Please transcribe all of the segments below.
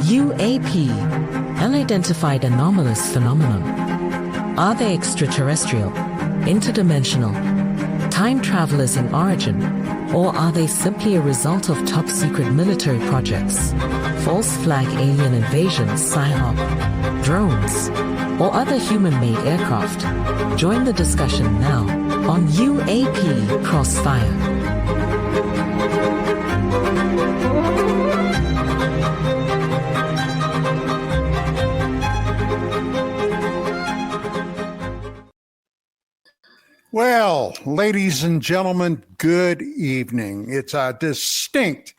UAP, unidentified anomalous phenomenon. Are they extraterrestrial, interdimensional, time travelers in origin, or are they simply a result of top-secret military projects, false flag alien invasions, PSYOP, drones, or other human-made aircraft? Join the discussion now on UAP Crossfire. Well, ladies and gentlemen, good evening. It's a distinct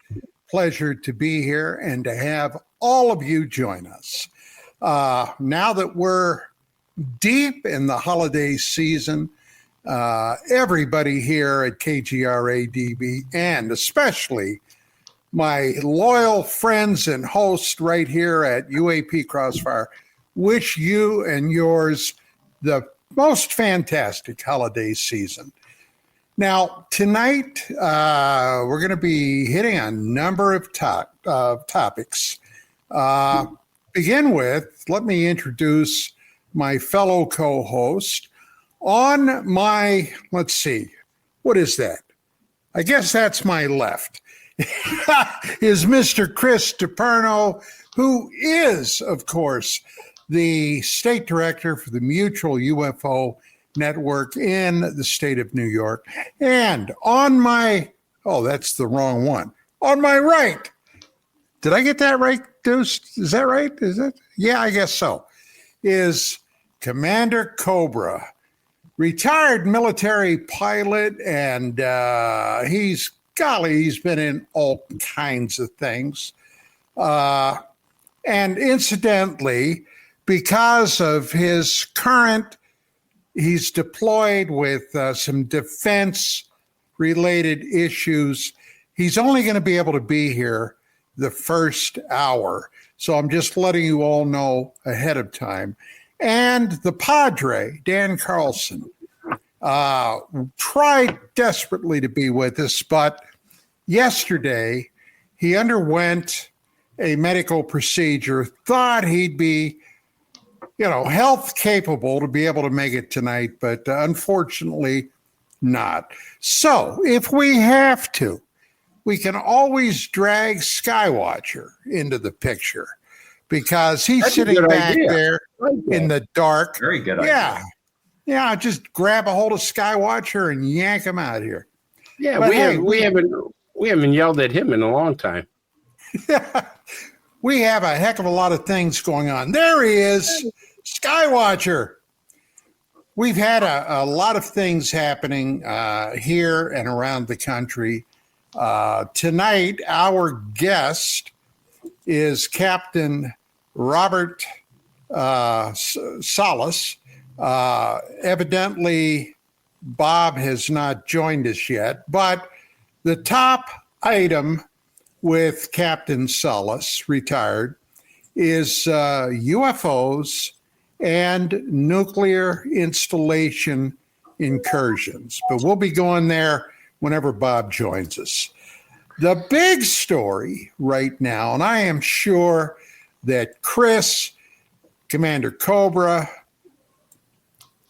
pleasure to be here and to have all of you join us. Now that we're deep in the holiday season, everybody here at KGRAdb, and especially my loyal friends and hosts right here at UAP Crossfire, wish you and yours the most fantastic holiday season. Now, tonight, we're going to be hitting a number of topics. Begin with, let me introduce my fellow co-host. On my, let's see, what is that? I guess that's my left, is Mr. Chris DePerno, who is, of course, the state director for the Mutual UFO Network in the state of New York. And on my, oh, that's the wrong one. On my right, did I get that right, Deuce? Is that right? Is it? Yeah, I guess so. Is Commander Cobra, retired military pilot, and he's been in all kinds of things. And incidentally, because of his current, he's deployed with some defense-related issues. He's only going to be able to be here the first hour. So I'm just letting you all know ahead of time. And the Padre, Dan Carlson, tried desperately to be with us, but yesterday he underwent a medical procedure, thought he'd be health capable to be able to make it tonight, but unfortunately not. So if we have to, we can always drag Skywatcher into the picture because he's sitting back there in the dark. Very good idea. Yeah, just grab a hold of Skywatcher and yank him out here. Yeah, but we haven't yelled at him in a long time. We have a heck of a lot of things going on. There he is, Skywatcher. We've had a lot of things happening here and around the country. Tonight, our guest is Captain Robert Salas. Evidently, Bob has not joined us yet, but the top item with Captain Salas, retired, is UFOs and nuclear installation incursions. But we'll be going there whenever Bob joins us. The big story right now, and I am sure that Chris, Commander Cobra,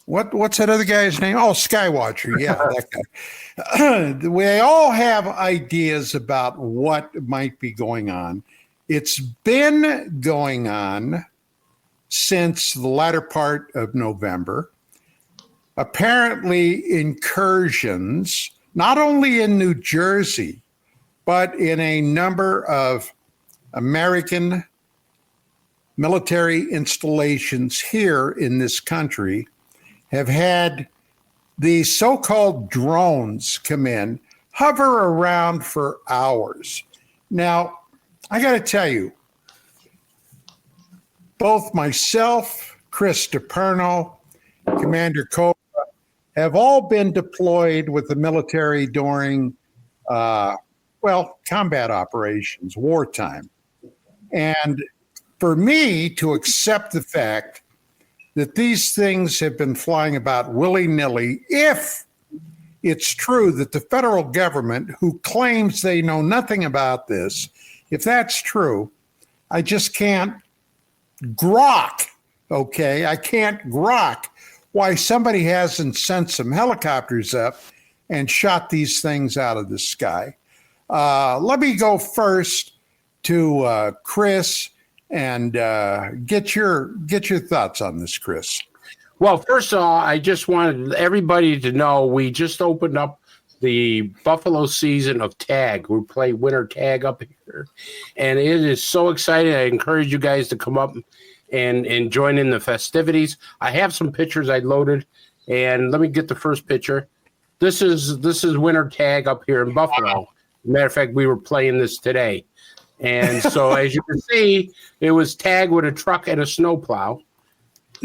what's that other guy's name? Oh, Skywatcher. Yeah, that guy. We all have ideas about what might be going on. It's been going on since the latter part of November. Apparently, incursions, not only in New Jersey, but in a number of American military installations here in this country, have had these so-called drones come in, hover around for hours. Now, I got to tell you, both myself, Chris DePerno, Commander Cobra, have all been deployed with the military during, combat operations, wartime. And for me to accept the fact that these things have been flying about willy-nilly, if it's true that the federal government, who claims they know nothing about this, if that's true, I just can't grok, okay? I can't grok why somebody hasn't sent some helicopters up and shot these things out of the sky. Let me go first to Chris and get your thoughts on this, Chris. Well, first of all, I just wanted everybody to know we just opened up the Buffalo season of tag. We play winter tag up here, and it is so exciting. I encourage you guys to come up and join in the festivities. I have some pictures I loaded, and let me get the first picture. This is winter tag up here in Buffalo. Matter of fact, we were playing this today, and so as you can see, it was tag with a truck and a snowplow.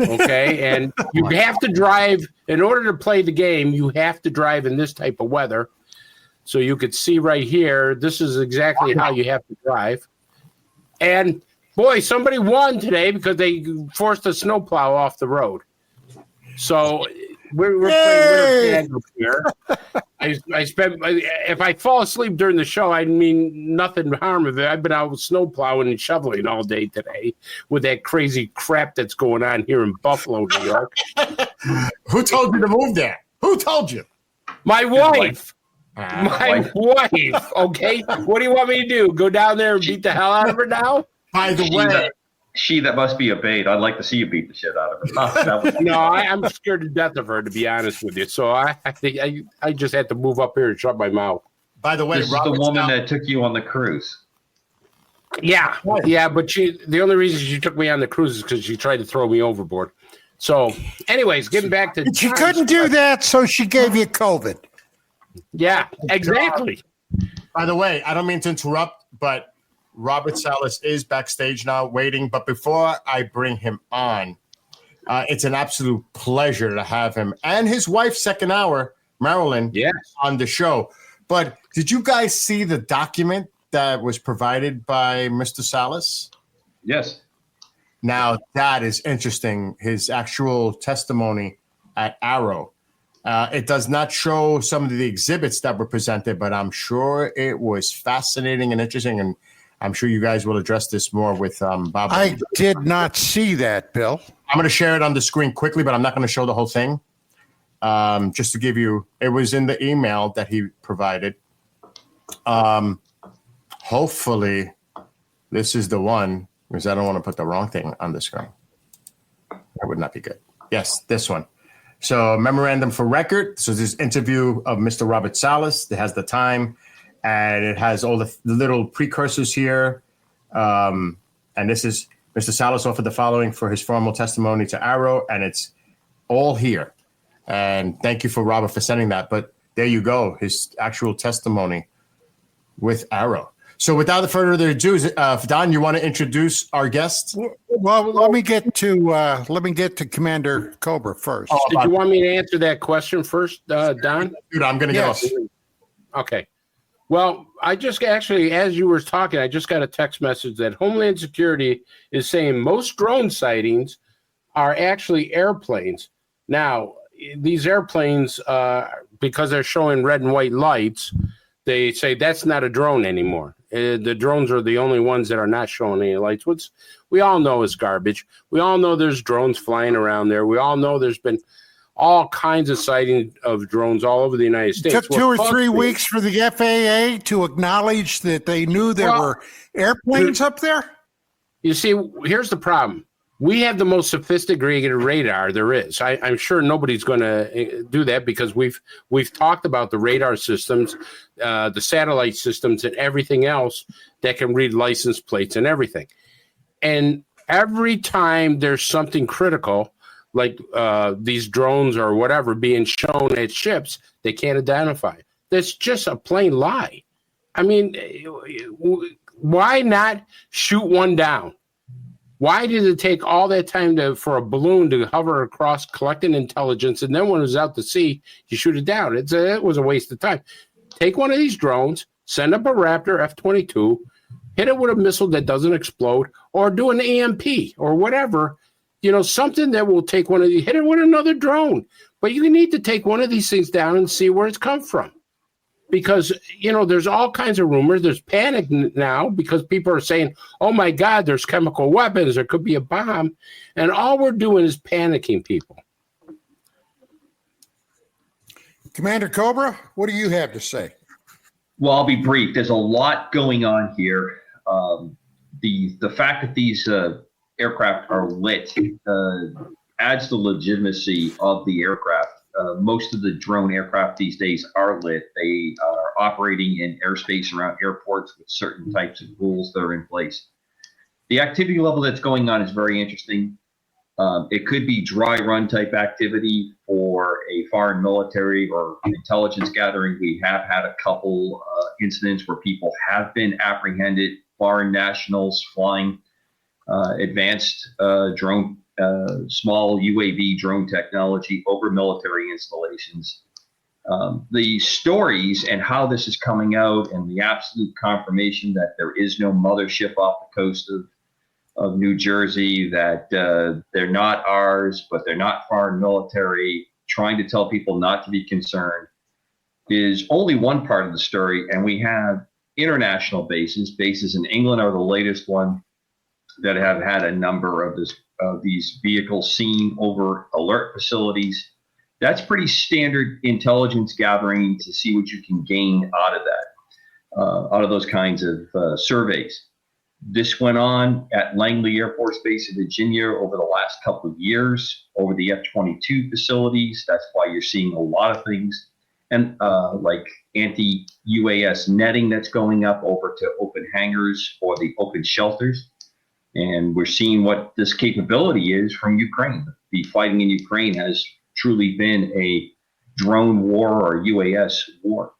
Okay, and you have to drive in order to play the game. You have to drive in this type of weather. So you could see right here, this is exactly how you have to drive. And boy, somebody won today because they forced a snowplow off the road. So we're playing winter tag up here. I spent, if I fall asleep during the show, I mean nothing harm of it. I've been out snowplowing and shoveling all day today with that crazy crap that's going on here in Buffalo, New York. Who told you to move there? Who told you? My wife. My wife. Okay. What do you want me to do? Go down there and beat the hell out of her now? By the way. That must be a bait. I'd like to see you beat the shit out of her. No, I'm scared to death of her, to be honest with you. So I think I just had to move up here and shut my mouth. By the way, this is the woman that took you on the cruise. Yeah, but the only reason she took me on the cruise is because she tried to throw me overboard. So, anyways, getting back to she couldn't do that, so she gave you COVID. Yeah, exactly. By the way, I don't mean to interrupt, but Robert Salas is backstage now waiting. But before I bring him on, it's an absolute pleasure to have him and his wife, second hour, Marilyn, on the show. But did you guys see the document that was provided by Mr. Salas? Yes. Now, that is interesting, his actual testimony at Arrow. It does not show some of the exhibits that were presented, but I'm sure it was fascinating and interesting, and I'm sure you guys will address this more with Bob. I did not see that, Bill. I'm going to share it on the screen quickly, but I'm not going to show the whole thing. Just to give you, it was in the email that he provided. Hopefully, this is the one, because I don't want to put the wrong thing on the screen. That would not be good. Yes, this one. So, memorandum for record. So, this interview of Mr. Robert Salas. It has the time. And it has all the little precursors here. And this is Mr. Salas offered the following for his formal testimony to Arrow, and it's all here. And thank you for Robert for sending that. But there you go, his actual testimony with Arrow. So without further ado, Don, you want to introduce our guest? Well, let me get to Commander Cobra first. Did you want me to answer that question first, Don? Dude, I'm going to go. Okay. Well, I just actually, as you were talking, I just got a text message that Homeland Security is saying most drone sightings are actually airplanes. Now, these airplanes, because they're showing red and white lights, they say that's not a drone anymore. The drones are the only ones that are not showing any lights, which we all know is garbage. We all know there's drones flying around there. We all know there's been all kinds of sightings of drones all over the United States. It took 2 or 3 weeks for the FAA to acknowledge that they knew there were airplanes up there? You see, here's the problem. We have the most sophisticated radar there is. I'm sure nobody's going to do that because we've talked about the radar systems, the satellite systems, and everything else that can read license plates and everything. And every time there's something critical, like these drones or whatever being shown at ships, they can't identify. That's just a plain lie. I mean, why not shoot one down? Why did it take all that time for a balloon to hover across, collecting intelligence, and then when it was out to sea, you shoot it down? It was a waste of time. Take one of these drones, send up a Raptor F-22, hit it with a missile that doesn't explode, or do an EMP or whatever. Something that will take one of these, hit it with another drone. But you need to take one of these things down and see where it's come from. because, there's all kinds of rumors. There's panic now because people are saying, oh, my God, there's chemical weapons. There could be a bomb. And all we're doing is panicking people. Commander Cobra, what do you have to say? Well, I'll be brief. There's a lot going on here. The fact that these aircraft are lit adds the legitimacy of the aircraft. Most of the drone aircraft these days are lit. They are operating in airspace around airports with certain types of rules that are in place. The activity level that's going on is very interesting. It could be dry run type activity for a foreign military or intelligence gathering. We have had a couple incidents where people have been apprehended, foreign nationals flying advanced drone, small UAV drone technology over military installations. The stories and how this is coming out and the absolute confirmation that there is no mothership off the coast of New Jersey, that they're not ours, but they're not foreign military, trying to tell people not to be concerned, is only one part of the story. And we have international bases. Bases in England are the latest one that have had a number of these vehicles seen over alert facilities. That's pretty standard intelligence gathering to see what you can gain out of that, out of those kinds of surveys. This went on at Langley Air Force Base in Virginia over the last couple of years, over the F-22 facilities. That's why you're seeing a lot of things, and like anti-UAS netting that's going up over to open hangars or the open shelters. And we're seeing what this capability is from Ukraine. The fighting in Ukraine has truly been a drone war or UAS war.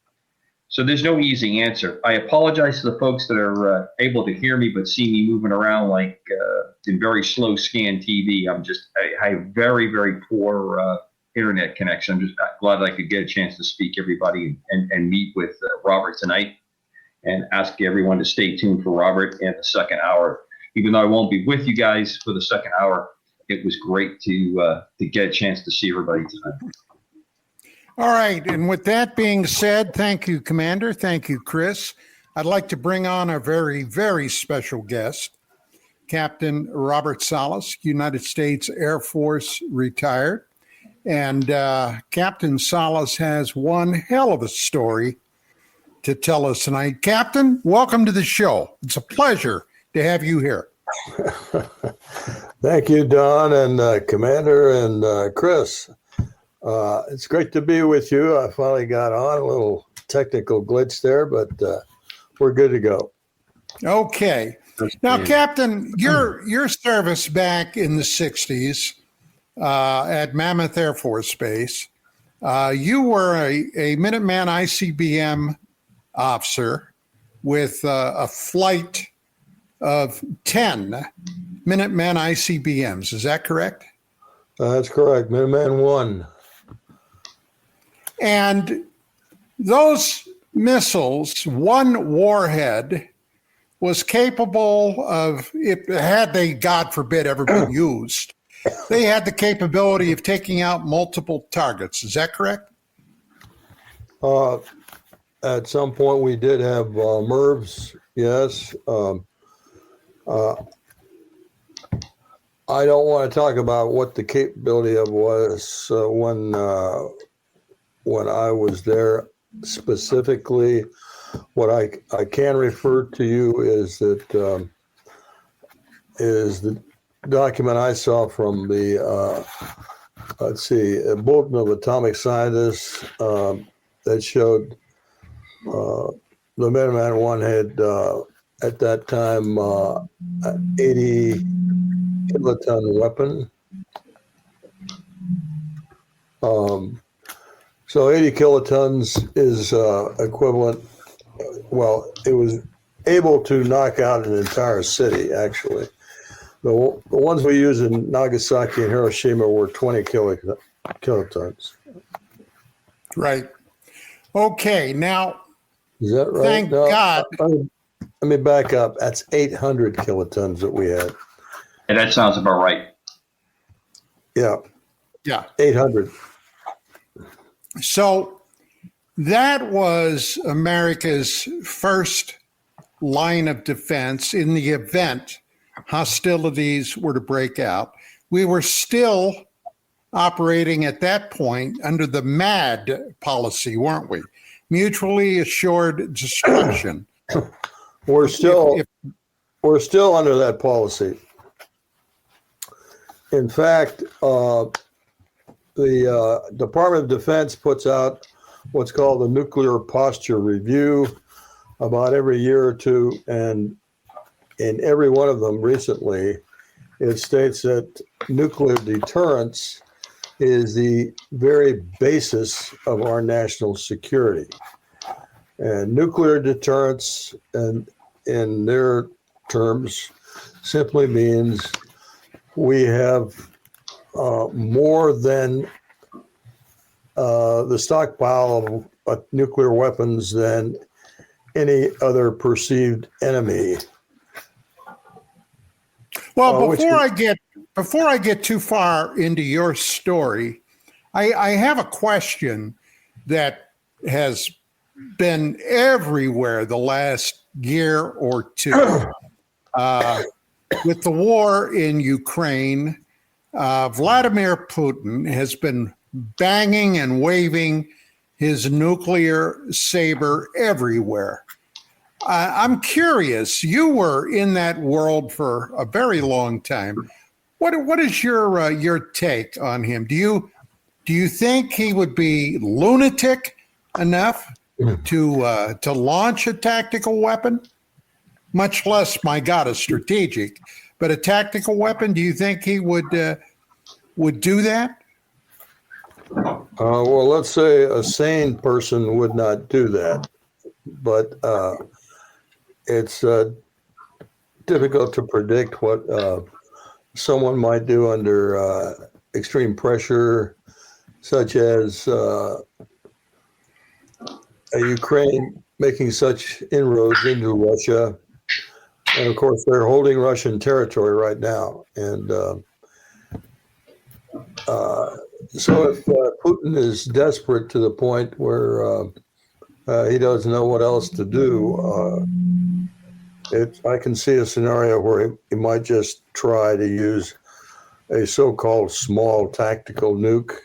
So there's no easy answer. I apologize to the folks that are able to hear me but see me moving around like in very slow scan TV. I have very, very poor internet connection. I'm just glad I could get a chance to speak to everybody and meet with Robert tonight, and ask everyone to stay tuned for Robert in the second hour. Even though I won't be with you guys for the second hour, it was great to get a chance to see everybody tonight. All right. And with that being said, thank you, Commander. Thank you, Chris. I'd like to bring on a very, very special guest, Captain Robert Salas, United States Air Force retired. And Captain Salas has one hell of a story to tell us tonight. Captain, welcome to the show. It's a pleasure to have you here. Thank you, Don and Commander and Chris. It's great to be with you. I finally got on, a little technical glitch there, but we're good to go. Okay. Now, Captain, your service back in the 60s at Mammoth Air Force Base, you were a Minuteman ICBM officer with a flight of 10 Minuteman ICBMs. Is that correct? That's correct. Minuteman I. And those missiles, one warhead, was capable of, had they, God forbid, ever been used, they had the capability of taking out multiple targets. Is that correct? At some point, we did have MIRVs, yes. I don't want to talk about what the capability of was when I was there specifically. What I can refer to you is that is the document I saw from the Bulletin of Atomic Scientists that showed the Minuteman I had at that time 80 kiloton weapon. So 80 kilotons is equivalent. Well, it was able to knock out an entire city, actually. The ones we used in Nagasaki and Hiroshima were 20 kilotons. Right. Okay. Now, is that right? Thank God. Let me back up. That's 800 kilotons that we had. And that sounds about right. Yeah. Yeah. 800. So that was America's first line of defense in the event hostilities were to break out. We were still operating at that point under the MAD policy, weren't we? Mutually assured destruction. We're still under that policy. In fact, the Department of Defense puts out what's called the Nuclear Posture Review about every year or two, and in every one of them recently, it states that nuclear deterrence is the very basis of our national security. And nuclear deterrence, and in their terms, simply means we have more than the stockpile of nuclear weapons than any other perceived enemy. Well, before I get too far into your story, I have a question that has been everywhere the last year or two. With the war in Ukraine, Vladimir Putin has been banging and waving his nuclear saber everywhere. I'm curious, you were in that world for a very long time. What is your take on him? Do you think he would be lunatic enough to launch a tactical weapon? Much less, my God, a strategic, but a tactical weapon. Do you think he would do that? Well, let's say a sane person would not do that, but it's difficult to predict what someone might do under extreme pressure, such as Ukraine making such inroads into Russia. And of course, they're holding Russian territory right now. And so if Putin is desperate to the point where he doesn't know what else to do, I can see a scenario where he might just try to use a so-called small tactical nuke.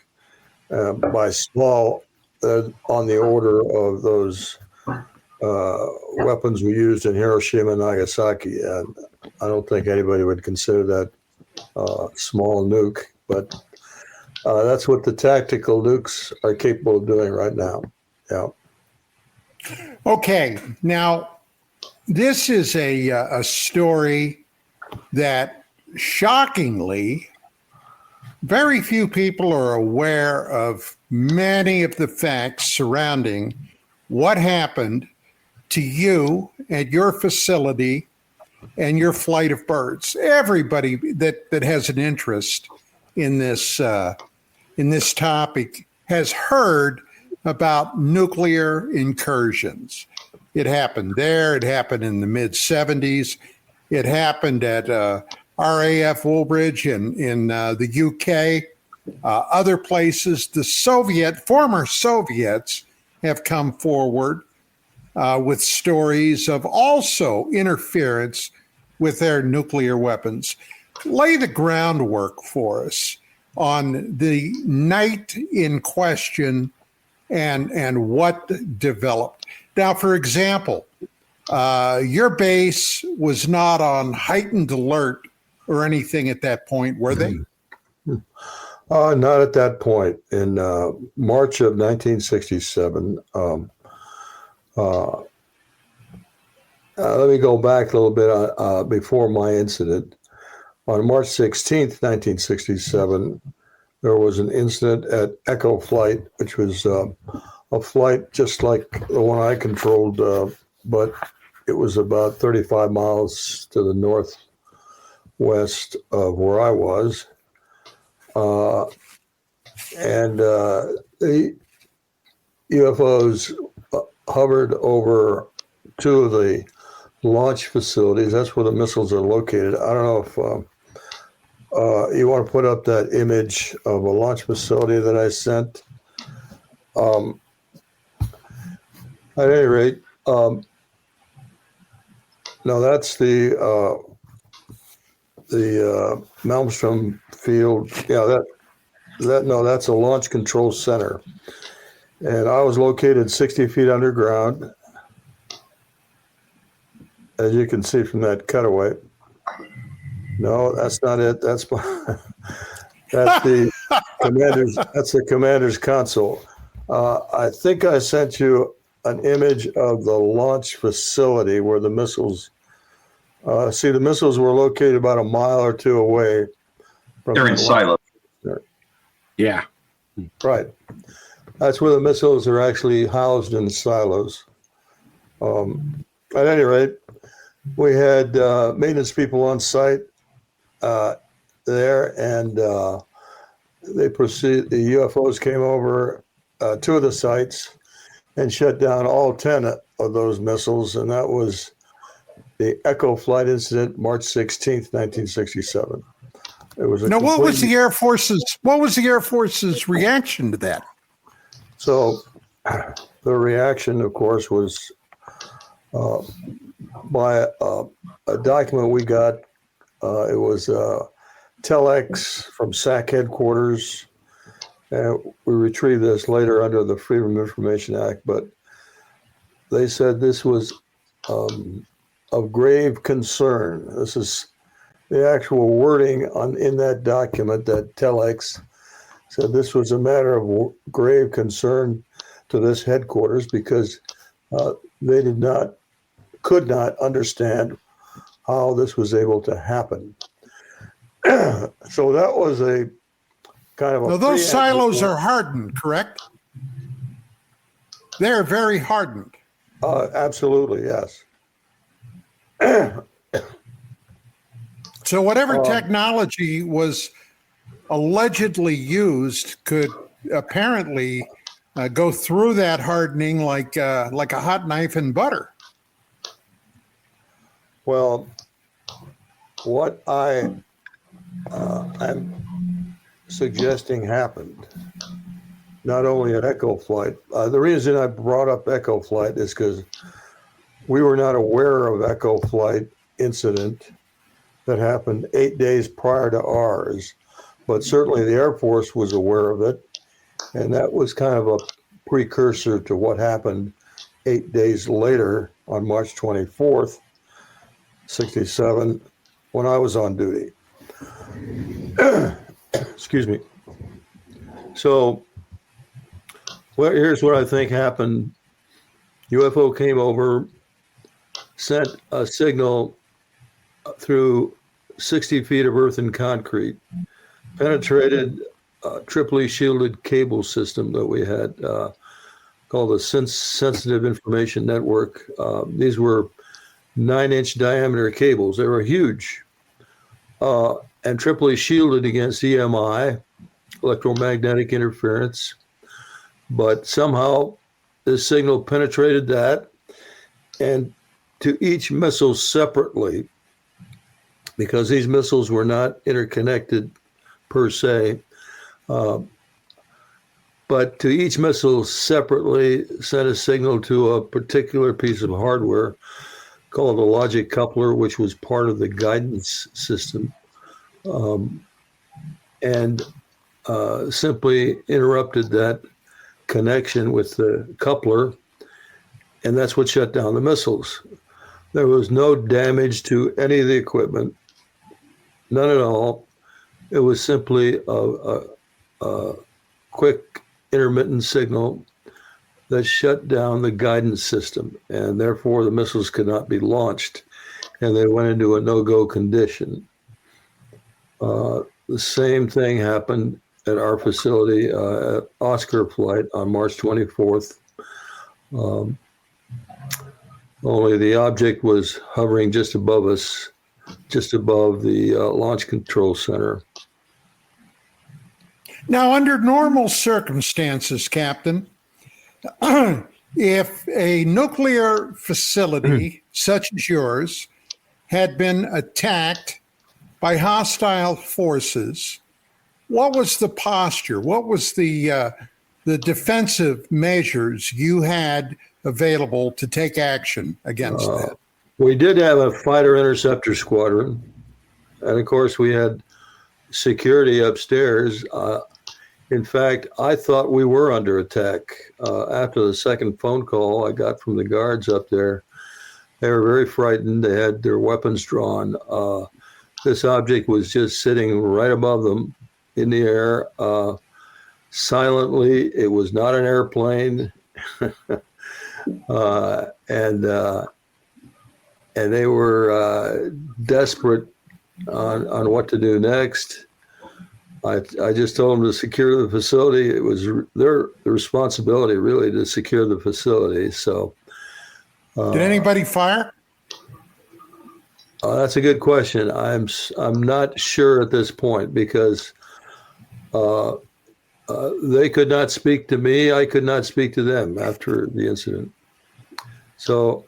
By small, on the order of those weapons we used in Hiroshima and Nagasaki. And I don't think anybody would consider that small nuke, but that's what the tactical nukes are capable of doing right now. Yeah. Okay. Now, this is a story that shockingly, very few people are aware of many of the facts surrounding what happened to you at your facility and your flight of birds. Everybody that has an interest in this topic has heard about nuclear incursions. It happened there. It happened in the mid-'70s. It happened at RAF Woolbridge in the UK, other places. The former Soviets have come forward with stories of also interference with their nuclear weapons. Lay the groundwork for us on the night in question and what developed. Now, for example, your base was not on heightened alert or anything at that point, were they? Not at that point. In March of 1967, let me go back a little bit before my incident. On March 16th, 1967, there was an incident at Echo Flight, which was a flight just like the one I controlled, but it was about 35 miles to the northwest of where I was. And the UFOs hovered over two of the launch facilities. That's where the missiles are located. I don't know if you want to put up that image of a launch facility that I sent. At any rate, no, that's the Malmstrom field. Yeah, that's a launch control center. And I was located 60 feet underground, as you can see from that cutaway. No, that's not it. That's the commander's. That's the commander's console. I think I sent you an image of the launch facility where the missiles. The missiles were located about a mile or two away. They're in silos. Yeah. Right. That's where the missiles are actually housed in silos. At any rate, we had maintenance people on site there, and the UFOs came over two of the sites and shut down all 10 of those missiles, and that was the Echo flight incident, March 16th, 1967. It was now, what was the Air Force's reaction to that? So the reaction, of course, was by a document we got. It was telex from SAC headquarters. We retrieved this later under the Freedom of Information Act, but they said this was of grave concern. This is the actual wording in that document, that telex. Said this was a matter of grave concern to this headquarters because they could not understand how this was able to happen. So that was a kind of a. Now those silos are hardened, correct? They're very hardened. Absolutely, yes. So whatever technology was allegedly used could apparently go through that hardening like a hot knife in butter. Well, what I'm suggesting happened, not only at Echo Flight. The reason I brought up Echo Flight is because we were not aware of Echo Flight incident that happened 8 days prior to ours. But certainly the Air Force was aware of it, and that was kind of a precursor to what happened 8 days later on March 24th, 67, when I was on duty. Excuse me. So here's what I think happened. UFO came over, sent a signal through 60 feet of earth and concrete, penetrated a triply shielded cable system that we had called the Sensitive Information Network. These were 9-inch diameter cables. They were huge and triply shielded against EMI, electromagnetic interference. But somehow this signal penetrated that, and to each missile separately, because these missiles were not interconnected per se, but to each missile separately sent a signal to a particular piece of hardware called a logic coupler, which was part of the guidance system, and simply interrupted that connection with the coupler, and that's what shut down the missiles. There was no damage to any of the equipment, none at all. It was simply a quick intermittent signal that shut down the guidance system, and therefore the missiles could not be launched, and they went into a no-go condition. The same thing happened at our facility at Oscar Flight on March 24th. Only the object was hovering just above us, just above the launch control center. Now, under normal circumstances, Captain, if a nuclear facility such as yours had been attacked by hostile forces, what was the posture? What was the defensive measures you had available to take action against that? We did have a fighter interceptor squadron, and of course we had security upstairs. In fact, I thought we were under attack. After the second phone call I got from the guards up there, they were very frightened. They had their weapons drawn. This object was just sitting right above them in the air, silently. It was not an airplane. And they were desperate on what to do next. I just told them to secure the facility. It was their responsibility, really, to secure the facility. So, did anybody fire? That's a good question. I'm not sure at this point because they could not speak to me. I could not speak to them after the incident. So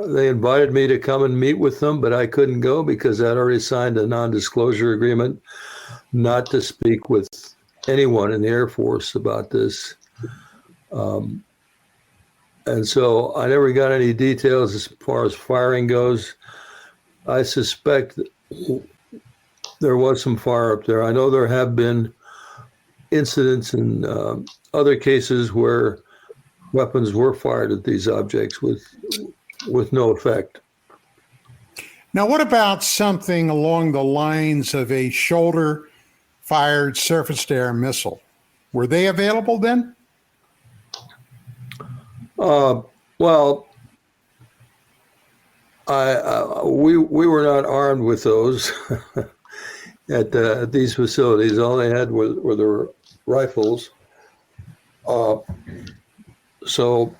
they invited me to come and meet with them, but I couldn't go because I'd already signed a non-disclosure agreement not to speak with anyone in the Air Force about this. And so I never got any details as far as firing goes. I suspect that there was some fire up there. I know there have been incidents in other cases where weapons were fired at these objects with no effect. Now, what about something along the lines of a shoulder-fired surface-to-air missile? Were they available then? Well, we were not armed with those at these facilities. All they had were their rifles. So,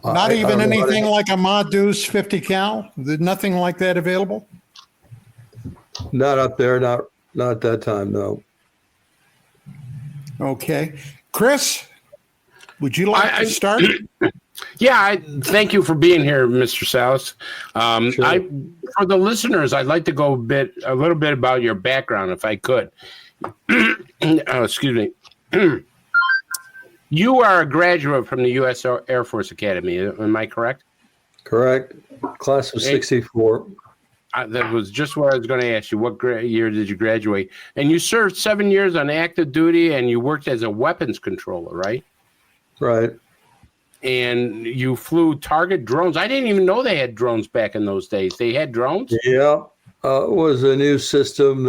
not even anything like a Ma-Deuce 50 cal? Nothing like that available? Not up there, not at that time, no. Okay. Chris, would you like to start? Yeah, thank you for being here, Mr. Salas. Sure. For the listeners, I'd like to go a little bit about your background, if I could. Excuse me. You are a graduate from the U.S. Air Force Academy. Am I correct? Correct. Class of 64. That was just what I was going to ask you. What year did you graduate? And you served 7 years on active duty, and you worked as a weapons controller, right? Right. And you flew target drones. I didn't even know they had drones back in those days. They had drones? Yeah. It was a new system.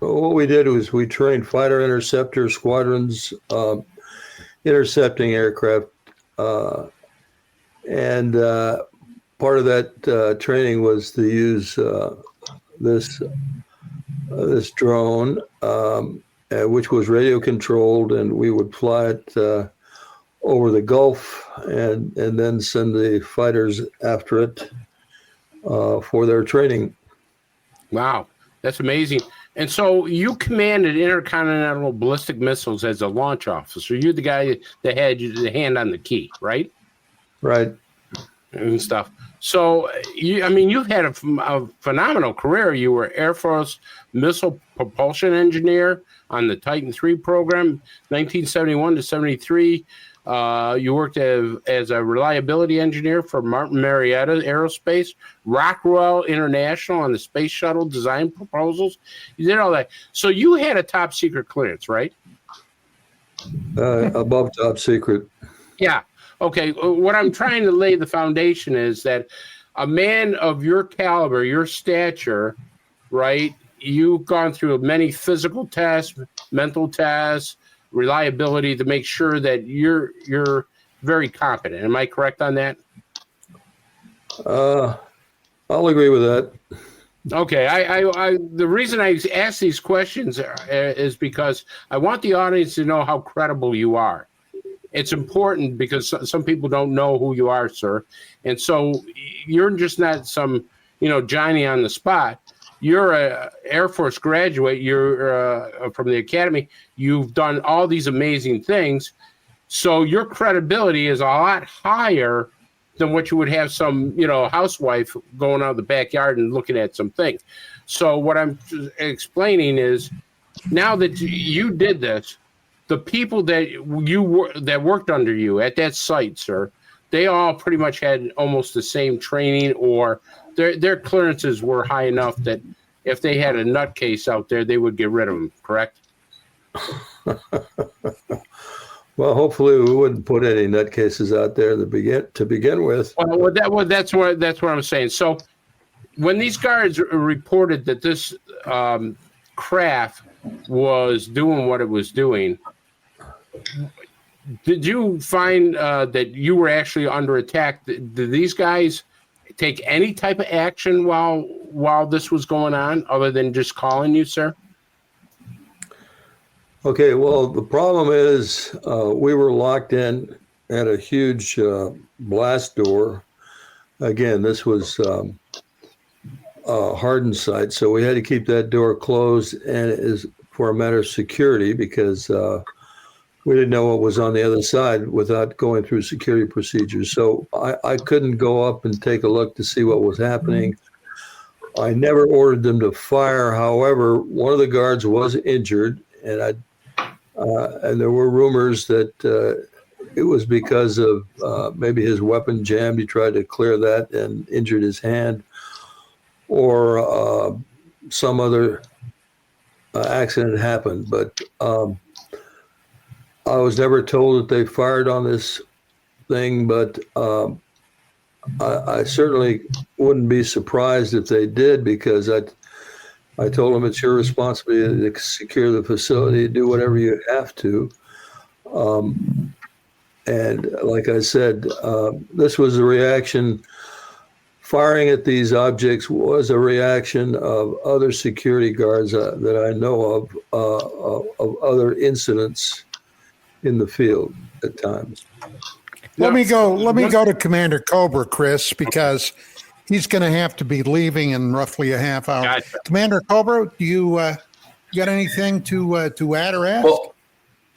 What we did was we trained fighter interceptor squadrons, intercepting aircraft. And part of that training was to use this drone, which was radio controlled, and we would fly it over the Gulf and then send the fighters after it for their training. Wow, that's amazing. And so you commanded intercontinental ballistic missiles as a launch officer. You're the guy that had the hand on the key, right? Right. And stuff. So, you've had a phenomenal career. You were Air Force Missile Propulsion Engineer on the Titan III program, 1971 to 73. You worked as a reliability engineer for Martin Marietta Aerospace, Rockwell International on the space shuttle design proposals. You did all that. So you had a top secret clearance, right? Above top secret. Yeah. Okay. What I'm trying to lay the foundation is that a man of your caliber, your stature, right? You've gone through many physical tests, mental tests, reliability to make sure that you're very competent. Am I correct on that? I'll agree with that. Okay. I the reason I ask these questions is because I want the audience to know how credible you are. It's important because some people don't know who you are, sir. And so you're just not some, Johnny on the spot. You're an Air Force graduate. You're from the academy. You've done all these amazing things. So your credibility is a lot higher than what you would have some, housewife going out of the backyard and looking at some things. So what I'm explaining is now that you did this, the people that worked under you at that site, sir, they all pretty much had almost the same training, or their clearances were high enough that if they had a nutcase out there, they would get rid of them, correct? Well, hopefully we wouldn't put any nutcases out there to begin with. Well, that's what I'm saying. So when these guards reported that this craft was doing what it was doing, did you find that you were actually under attack? Did these guys take any type of action while this was going on, other than just calling you, sir? Okay, well, the problem is we were locked in at a huge blast door. Again, this was a hardened site, so we had to keep that door closed, and it is for a matter of security, because we didn't know what was on the other side without going through security procedures. So I couldn't go up and take a look to see what was happening. I never ordered them to fire. However, one of the guards was injured, and there were rumors that it was because of maybe his weapon jammed. He tried to clear that and injured his hand, or some other accident happened. But I was never told that they fired on this thing, but I certainly wouldn't be surprised if they did, because I told them it's your responsibility to secure the facility, do whatever you have to. And like I said, this was a reaction. Firing at these objects was a reaction of other security guards that I know of other incidents in the field at times. Let me go to Commander Cobra, Chris, because he's going to have to be leaving in roughly a half hour. Gotcha. Commander Cobra, do you got anything to add or ask?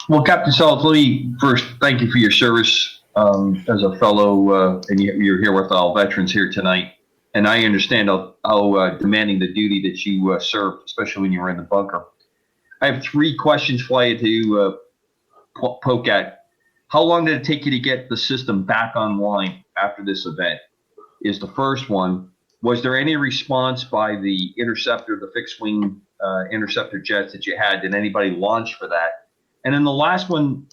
Well, Captain Salas, let me first thank you for your service as a fellow, and you're here with all veterans here tonight. And I understand how demanding the duty that you served, especially when you were in the bunker. I have 3 questions for you to poke at. How long did it take you to get the system back online after this event? Is the first one. Was there any response by the interceptor, the fixed wing interceptor jets that you had? Did anybody launch for that? And then the last one,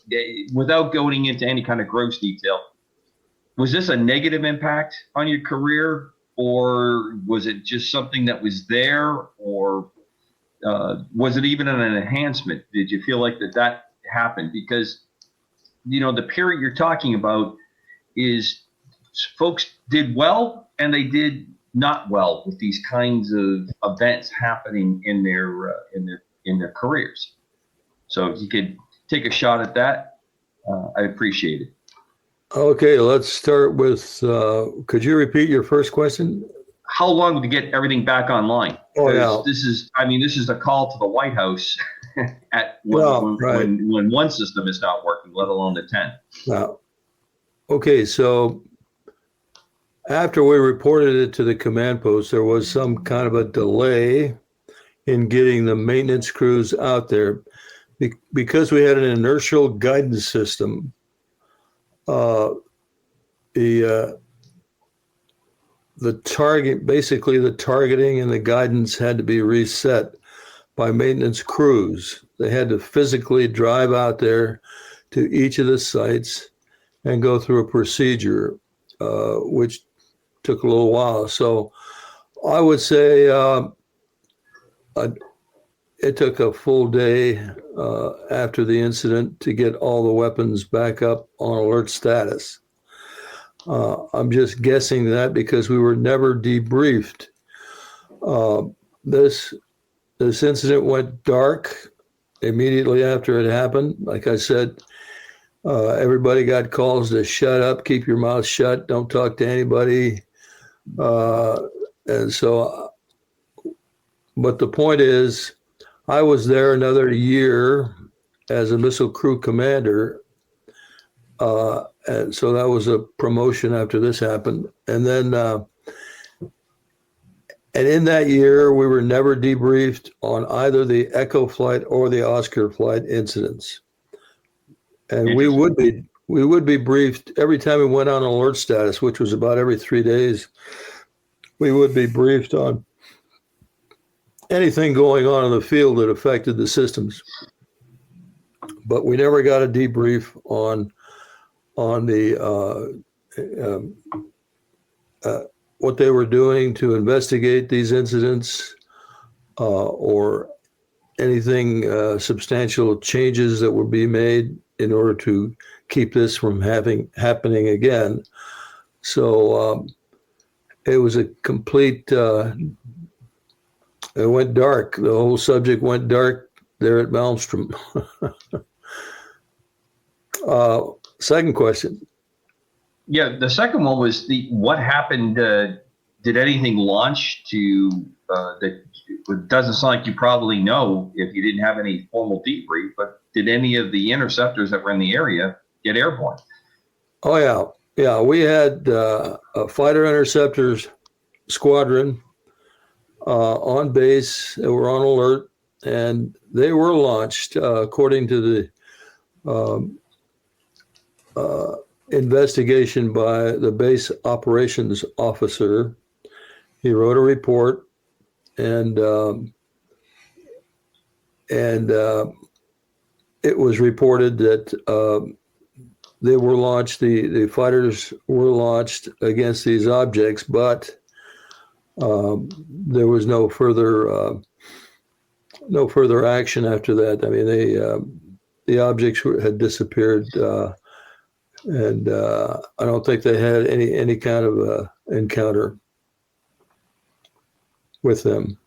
without going into any kind of gross detail, was this a negative impact on your career, or was it just something that was there, or was it even an enhancement? Did you feel like that happened? Because, the period you're talking about is folks did well and they did not well with these kinds of events happening in their careers. So if you could take a shot at that, I appreciate it. Okay, let's start with, could you repeat your first question? How long to get everything back online? Oh, yeah. This is a call to the White House when one system is not working, let alone the 10. Now, okay, so after we reported it to the command post, there was some kind of a delay in getting the maintenance crews out there because we had an inertial guidance system. The targeting and the guidance had to be reset by maintenance crews. They had to physically drive out there to each of the sites and go through a procedure, which took a little while. So I would say it took a full day after the incident to get all the weapons back up on alert status. I'm just guessing that because we were never debriefed. This incident went dark immediately after it happened. Like I said, everybody got calls to shut up, keep your mouth shut, don't talk to anybody. And so, but the point is, I was there another year as a missile crew commander. And so that was a promotion after this happened. And then, and in that year, we were never debriefed on either the Echo flight or the Oscar flight incidents. And we would be briefed every time we went on alert status, which was about every 3 days. We would be briefed on anything going on in the field that affected the systems. But we never got a debrief on the what they were doing to investigate these incidents, or anything substantial changes that would be made in order to keep this from happening again. So it was a complete. It went dark. The whole subject went dark there at Malmstrom. Second question. Yeah, the second one was what happened. Did anything launch to that? It doesn't sound like you probably know if you didn't have any formal debrief, but did any of the interceptors that were in the area get airborne? Oh yeah. We had a fighter interceptors squadron on base. They were on alert, and they were launched according to the investigation by the base operations officer. He wrote a report, and it was reported that they were launched. The fighters were launched against these objects, but there was no further action after that. I mean, the objects had disappeared, and I don't think they had any kind of encounter with them.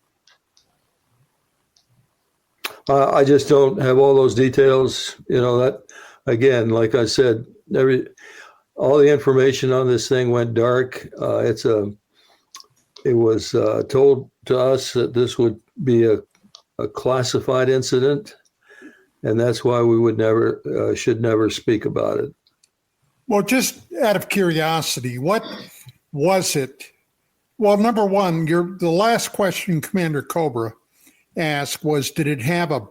I just don't have all those details. You know, that again, like I said, all the information on this thing went dark. It was told to us that this would be a classified incident, and that's why we would should never speak about it. Well, just out of curiosity, what was it? Well, number one, the last question Commander Cobra asked was, did it have a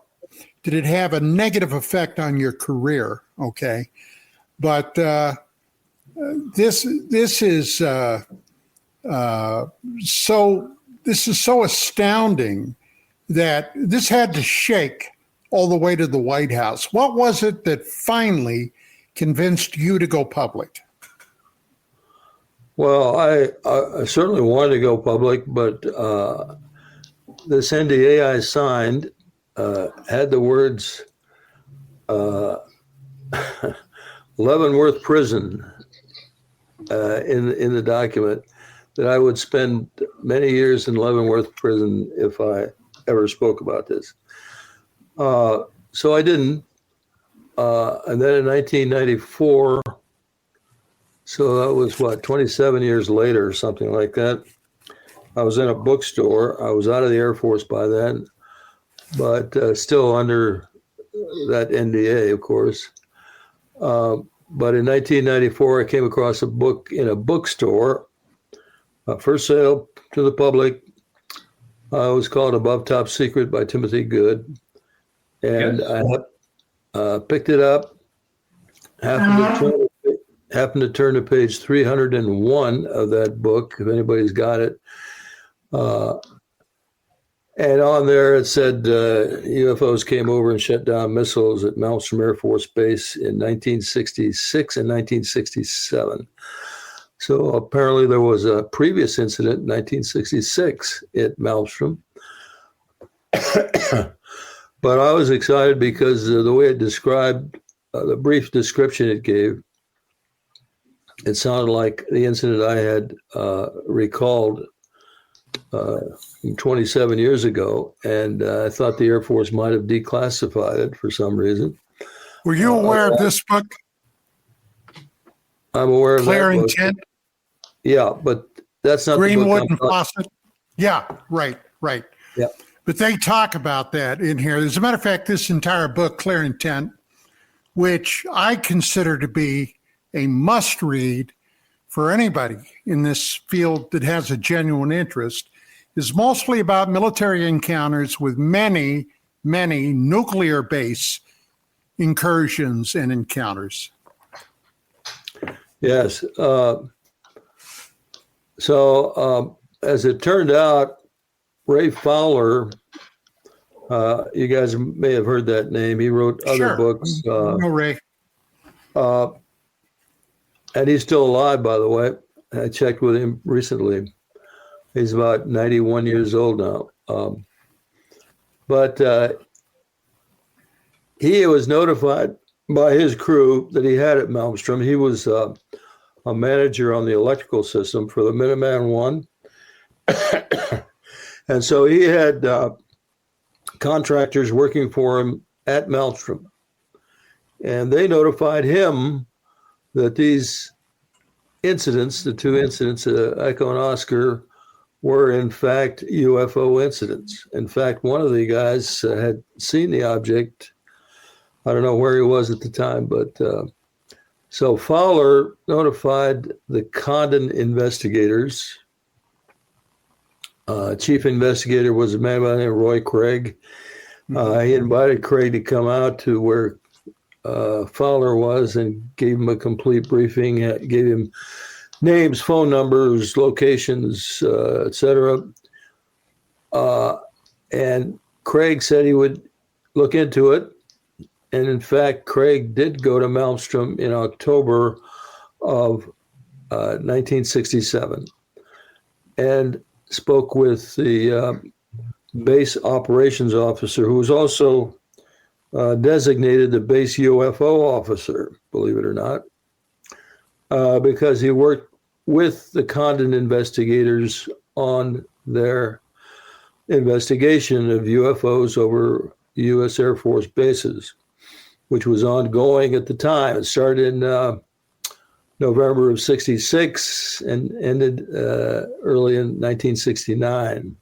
negative effect on your career? Okay, but this is so astounding that this had to shake all the way to the White House. What was it that finally convinced you to go public? Well, I certainly wanted to go public, but this NDA I signed had the words Leavenworth Prison in the document, that I would spend many years in Leavenworth Prison if I ever spoke about this. So I didn't. And then in 1994, so that was 27 years later, or something like that, I was in a bookstore. I was out of the Air Force by then, but still under that NDA, of course. But in 1994, I came across a book in a bookstore, first sale to the public. It was called Above Top Secret by Timothy Good. And yes. I picked it up, happened to turn to page 301 of that book, if anybody's got it. And on there it said UFOs came over and shut down missiles at Malmstrom Air Force Base in 1966 and 1967. So apparently there was a previous incident in 1966 at Malmstrom. But I was excited because the way it described, the brief description it gave, it sounded like the incident I had recalled 27 years ago, and I thought the Air Force might have declassified it for some reason. Were you aware of this book? I'm aware of Clear that book. Intent? Yeah, but that's not Greenwood the book. and Fawcett? Yeah, right. Yeah. But they talk about that in here. As a matter of fact, this entire book, Clear Intent, which I consider to be a must read for anybody in this field that has a genuine interest, is mostly about military encounters with many nuclear base incursions and encounters? Yes. So as it turned out, Ray Fowler, you guys may have heard that name. He wrote other books. No, Ray. And he's still alive, by the way. I checked with him recently. He's about 91 years old now. But he was notified by his crew that he had at Malmstrom. He was a manager on the electrical system for the Minuteman I. And so he had contractors working for him at Malmstrom. And they notified him that these incidents, the two incidents, Echo and Oscar, were in fact UFO incidents. In fact, one of the guys had seen the object. I don't know where he was at the time, but so Fowler notified the Condon investigators. Chief investigator was a man by the name of Roy Craig. He invited Craig to come out to where Fowler was and gave him a complete briefing, gave him names, phone numbers, locations, etc. And Craig said he would look into it. And in fact, Craig did go to Malmstrom in October of 1967 and spoke with the base operations officer, who was also designated the base UFO officer, believe it or not, because he worked with the Condon investigators on their investigation of UFOs over U.S. Air Force bases, which was ongoing at the time. It started in November of 66 and ended early in 1969.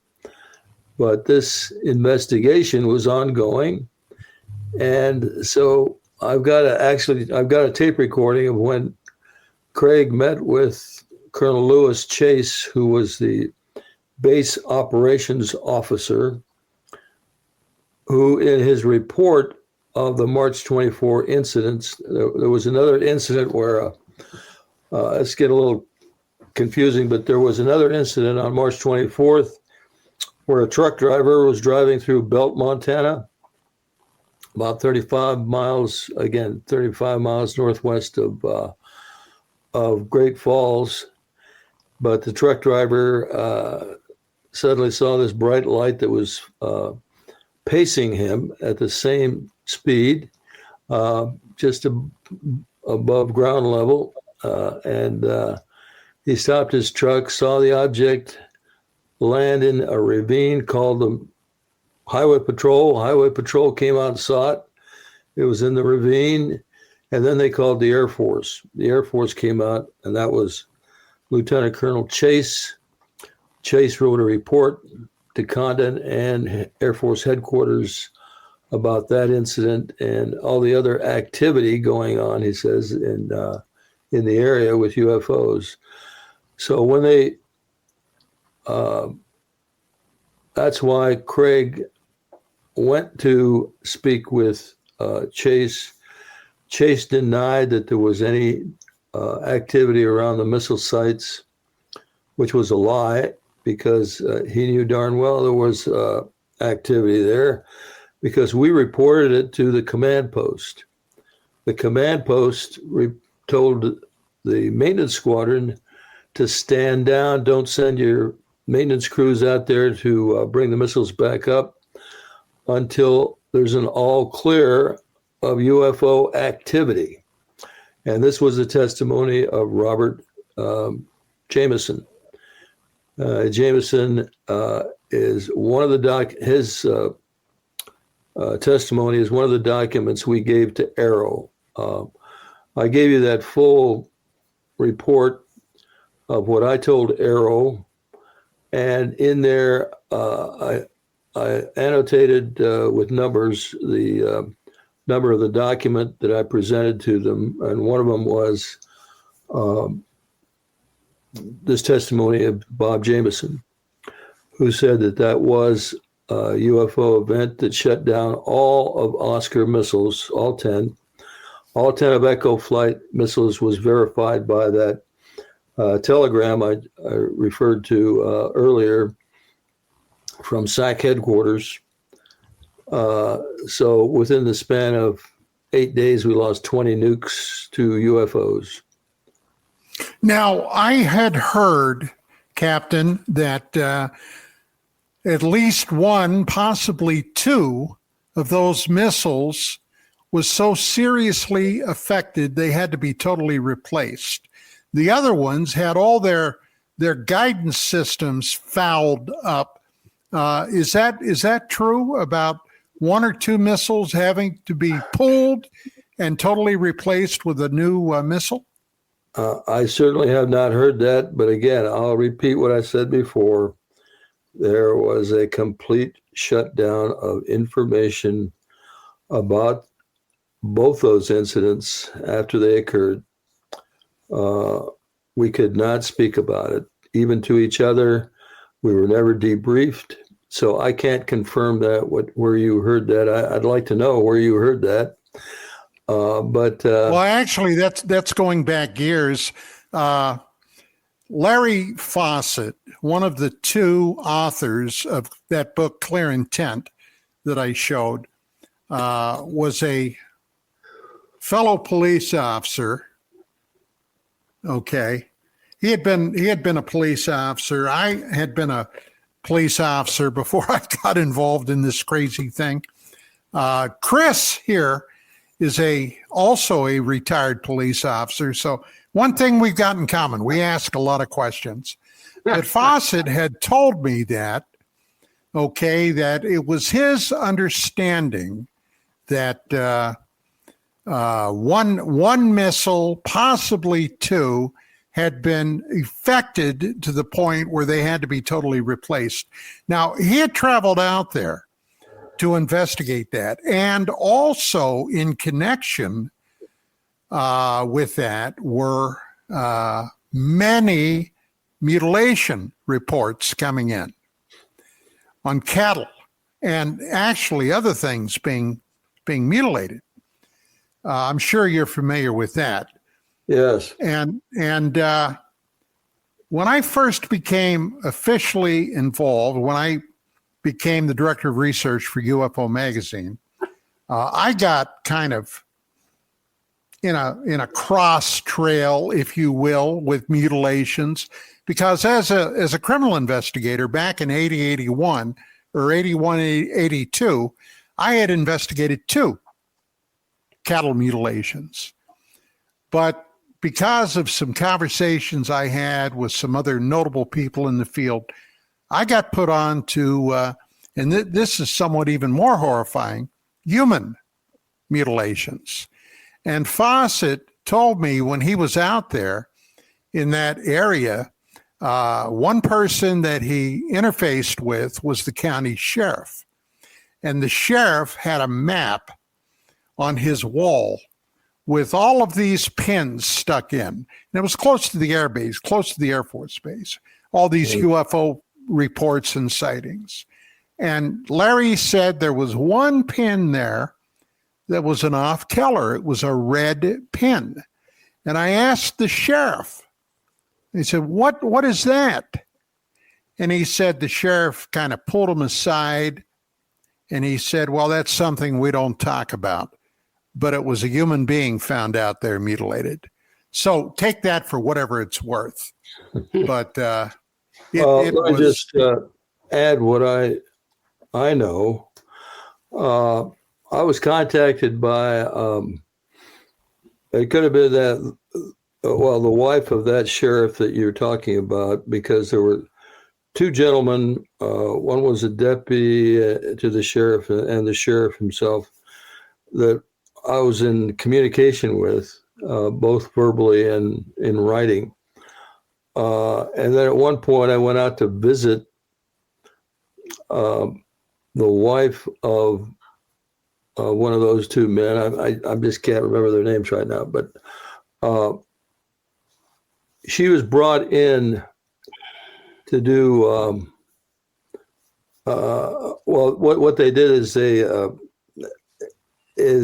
But this investigation was ongoing. And so I've got a tape recording of when Craig met with Colonel Lewis Chase, who was the base operations officer, who in his report of the March 24 incidents, there was another incident where, let's get a little confusing, but there was another incident on March 24th where a truck driver was driving through Belt, Montana, about 35 miles northwest of Great Falls. But the truck driver suddenly saw this bright light that was pacing him at the same speed, just above ground level. And he stopped his truck, saw the object land in a ravine, called the Highway Patrol. Highway Patrol came out and saw it. It was in the ravine. And then they called the Air Force. The Air Force came out, and that was Lieutenant Colonel Chase. Chase wrote a report to Condon and Air Force headquarters about that incident and all the other activity going on, he says, in the area with UFOs. So when they, that's why Craig went to speak with Chase. Chase denied that there was any activity around the missile sites, which was a lie, because he knew darn well there was activity there, because we reported it to the command post. The command post told the maintenance squadron to stand down, don't send your maintenance crews out there to bring the missiles back up until there's an all clear of UFO activity. And this was the testimony of Robert Jameson. Jameson is one of the his testimony is one of the documents we gave to Arrow. I gave you that full report of what I told Arrow, and in there I annotated with numbers the number of the document that I presented to them, and one of them was this testimony of Bob Jameson, who said that was UFO event that shut down all of Oscar missiles, all 10. All 10 of Echo flight missiles was verified by that telegram I referred to earlier from SAC headquarters. So within the span of 8 days, we lost 20 nukes to UFOs. Now, I had heard, Captain, that at least one, possibly two of those missiles was so seriously affected they had to be totally replaced. The other ones had all their guidance systems fouled up. Is that true about one or two missiles having to be pulled and totally replaced with a new missile? I certainly have not heard that, but again, I'll repeat what I said before. There was a complete shutdown of information about both those incidents after they occurred. We could not speak about it, even to each other. We were never debriefed. So I can't confirm that, where you heard that. I'd like to know where you heard that. Well, actually, that's going back years. Larry Fawcett, one of the two authors of that book, Clear Intent, that I showed, was a fellow police officer. Okay, he had been a police officer. I had been a police officer before I got involved in this crazy thing. Chris here is also a retired police officer. So one thing we've got in common, we ask a lot of questions. But Fawcett had told me that it was his understanding that one missile, possibly two, had been affected to the point where they had to be totally replaced. Now, he had traveled out there to investigate that. And also in connection with that were many mutilation reports coming in on cattle and actually other things being mutilated. I'm sure you're familiar with that. Yes. And when I first became officially involved, when I became the director of research for UFO magazine, I got kind of in a cross trail, if you will, with mutilations, because as a criminal investigator back in 80-81 or 81-82, I had investigated two cattle mutilations. But because of some conversations I had with some other notable people in the field, I got put on to, and this is somewhat even more horrifying, human mutilations. And Fawcett told me when he was out there in that area, one person that he interfaced with was the county sheriff. And the sheriff had a map on his wall with all of these pins stuck in. And it was close to the air base, close to the Air Force Base, all these UFO reports and sightings. And Larry said there was one pin there that was an off-color. It was a red pin. And I asked the sheriff, he said, what is that? And he said, the sheriff kind of pulled him aside and he said, well, that's something we don't talk about. But it was a human being found out there mutilated. So take that for whatever it's worth. But let me just add what I know. I was contacted by, it could have been that, the wife of that sheriff that you're talking about, because there were two gentlemen. One was a deputy to the sheriff and the sheriff himself that I was in communication with, both verbally and in writing. And then at one point I went out to visit the wife of one of those two men. I just can't remember their names right now, but she was brought in to do well, what they did is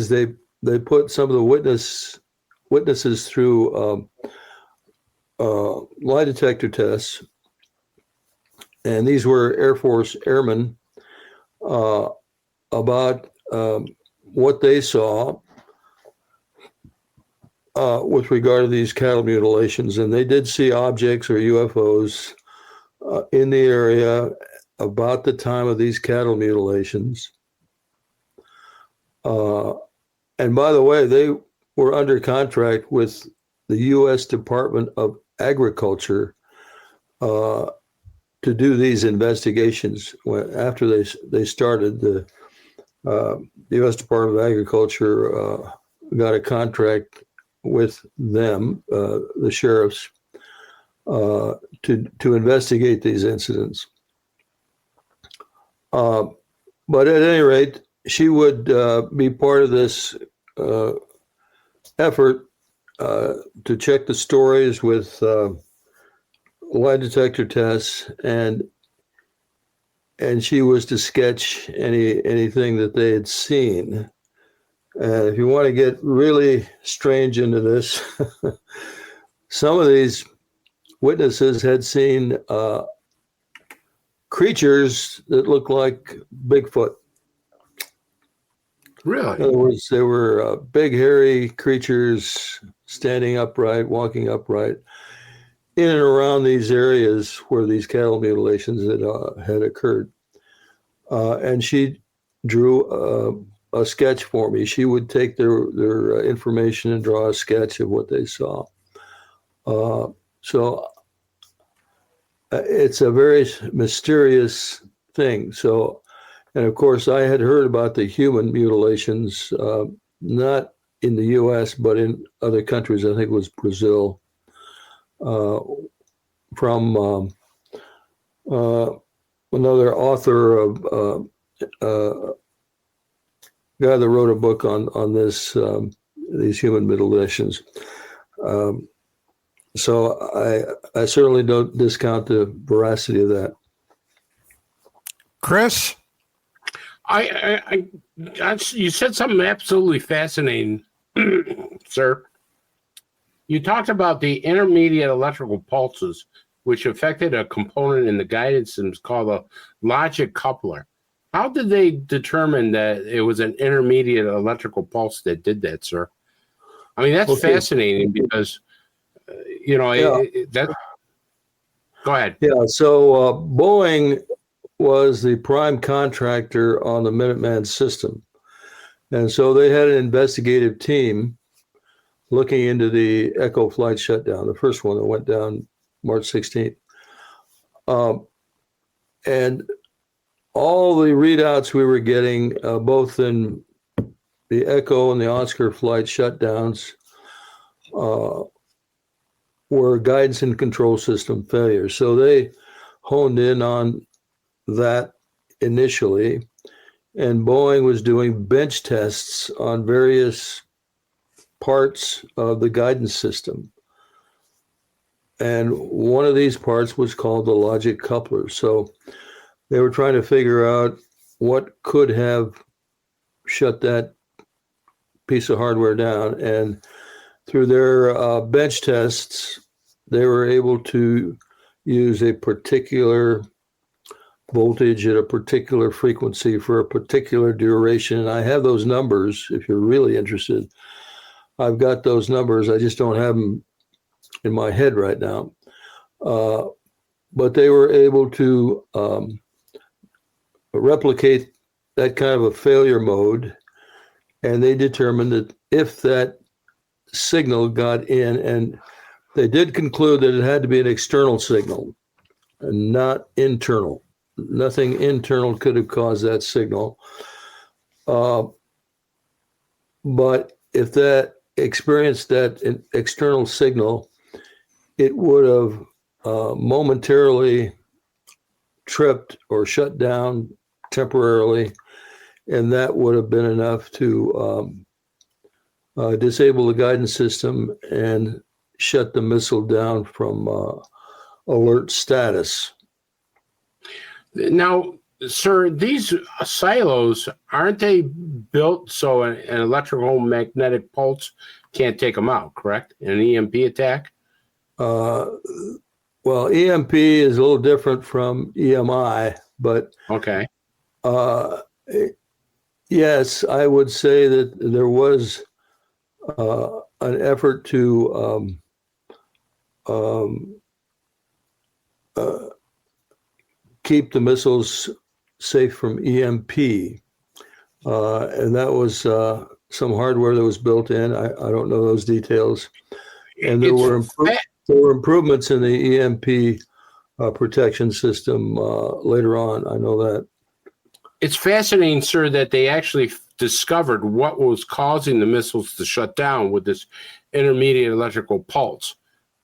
they put some of the witnesses through lie detector tests, and these were Air Force airmen about what they saw with regard to these cattle mutilations, and they did see objects or UFOs in the area about the time of these cattle mutilations. And by the way, they were under contract with the U.S. Department of Agriculture to do these investigations. After they started, the U.S. Department of Agriculture got a contract with them, the sheriffs, to investigate these incidents. But at any rate, she would be part of this effort to check the stories with lie detector tests, and she was to sketch anything that they had seen. If you want to get really strange into this, some of these witnesses had seen creatures that looked like Bigfoot. Really? In other words, they were big, hairy creatures standing upright, walking upright, in and around these areas where these cattle mutilations had occurred. And she drew a sketch for me. She would take their information and draw a sketch of what they saw. So it's a very mysterious thing. So, and of course, I had heard about the human mutilations, not in the U.S., but in other countries. I think it was Brazil, from another author of guy that wrote a book on this, these human mutilations. So I certainly don't discount the veracity of that. Chris? You said something absolutely fascinating, sir. You talked about the intermediate electrical pulses, which affected a component in the guidance systems called a logic coupler. How did they determine that it was an intermediate electrical pulse that did that, sir? I mean, that's fascinating because, that. Go ahead. Yeah, so Boeing was the prime contractor on the Minuteman system. And so they had an investigative team looking into the Echo flight shutdown, the first one that went down March 16th. And all the readouts we were getting, both in the Echo and the Oscar flight shutdowns, were guidance and control system failures. So they honed in on that initially, and Boeing was doing bench tests on various parts of the guidance system. And one of these parts was called the logic coupler. So they were trying to figure out what could have shut that piece of hardware down. And through their bench tests, they were able to use a particular voltage at a particular frequency for a particular duration. And I have those numbers if you're really interested. I've got those numbers. I just don't have them in my head right now. But they were able to replicate that kind of a failure mode. And they determined that if that signal got in, and they did conclude that it had to be an external signal and not internal. Nothing internal could have caused that signal. But if that experienced that external signal, it would have momentarily tripped or shut down temporarily, and that would have been enough to disable the guidance system and shut the missile down from alert status. Now, Sir, these silos, aren't they built so an electrical magnetic pulse can't take them out, correct? In an EMP attack? Well, EMP is a little different from EMI, but Okay. yes, I would say that there was an effort to keep the missiles safe from EMP. And that was some hardware that was built in. I don't know those details. And there were improvements in the EMP protection system later on. I know that. It's fascinating, sir, that they actually discovered what was causing the missiles to shut down with this intermediate electrical pulse.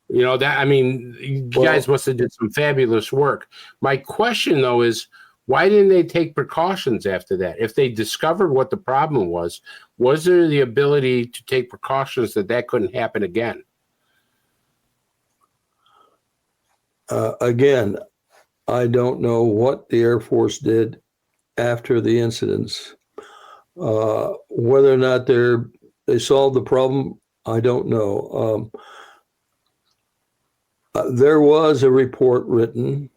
You know, that, I mean, you guys must have did some fabulous work. My question, though, is why didn't they take precautions after that? If they discovered what the problem was there the ability to take precautions that couldn't happen again? Again, I don't know what the Air Force did after the incidents. Whether or not they solved the problem, I don't know. There was a report written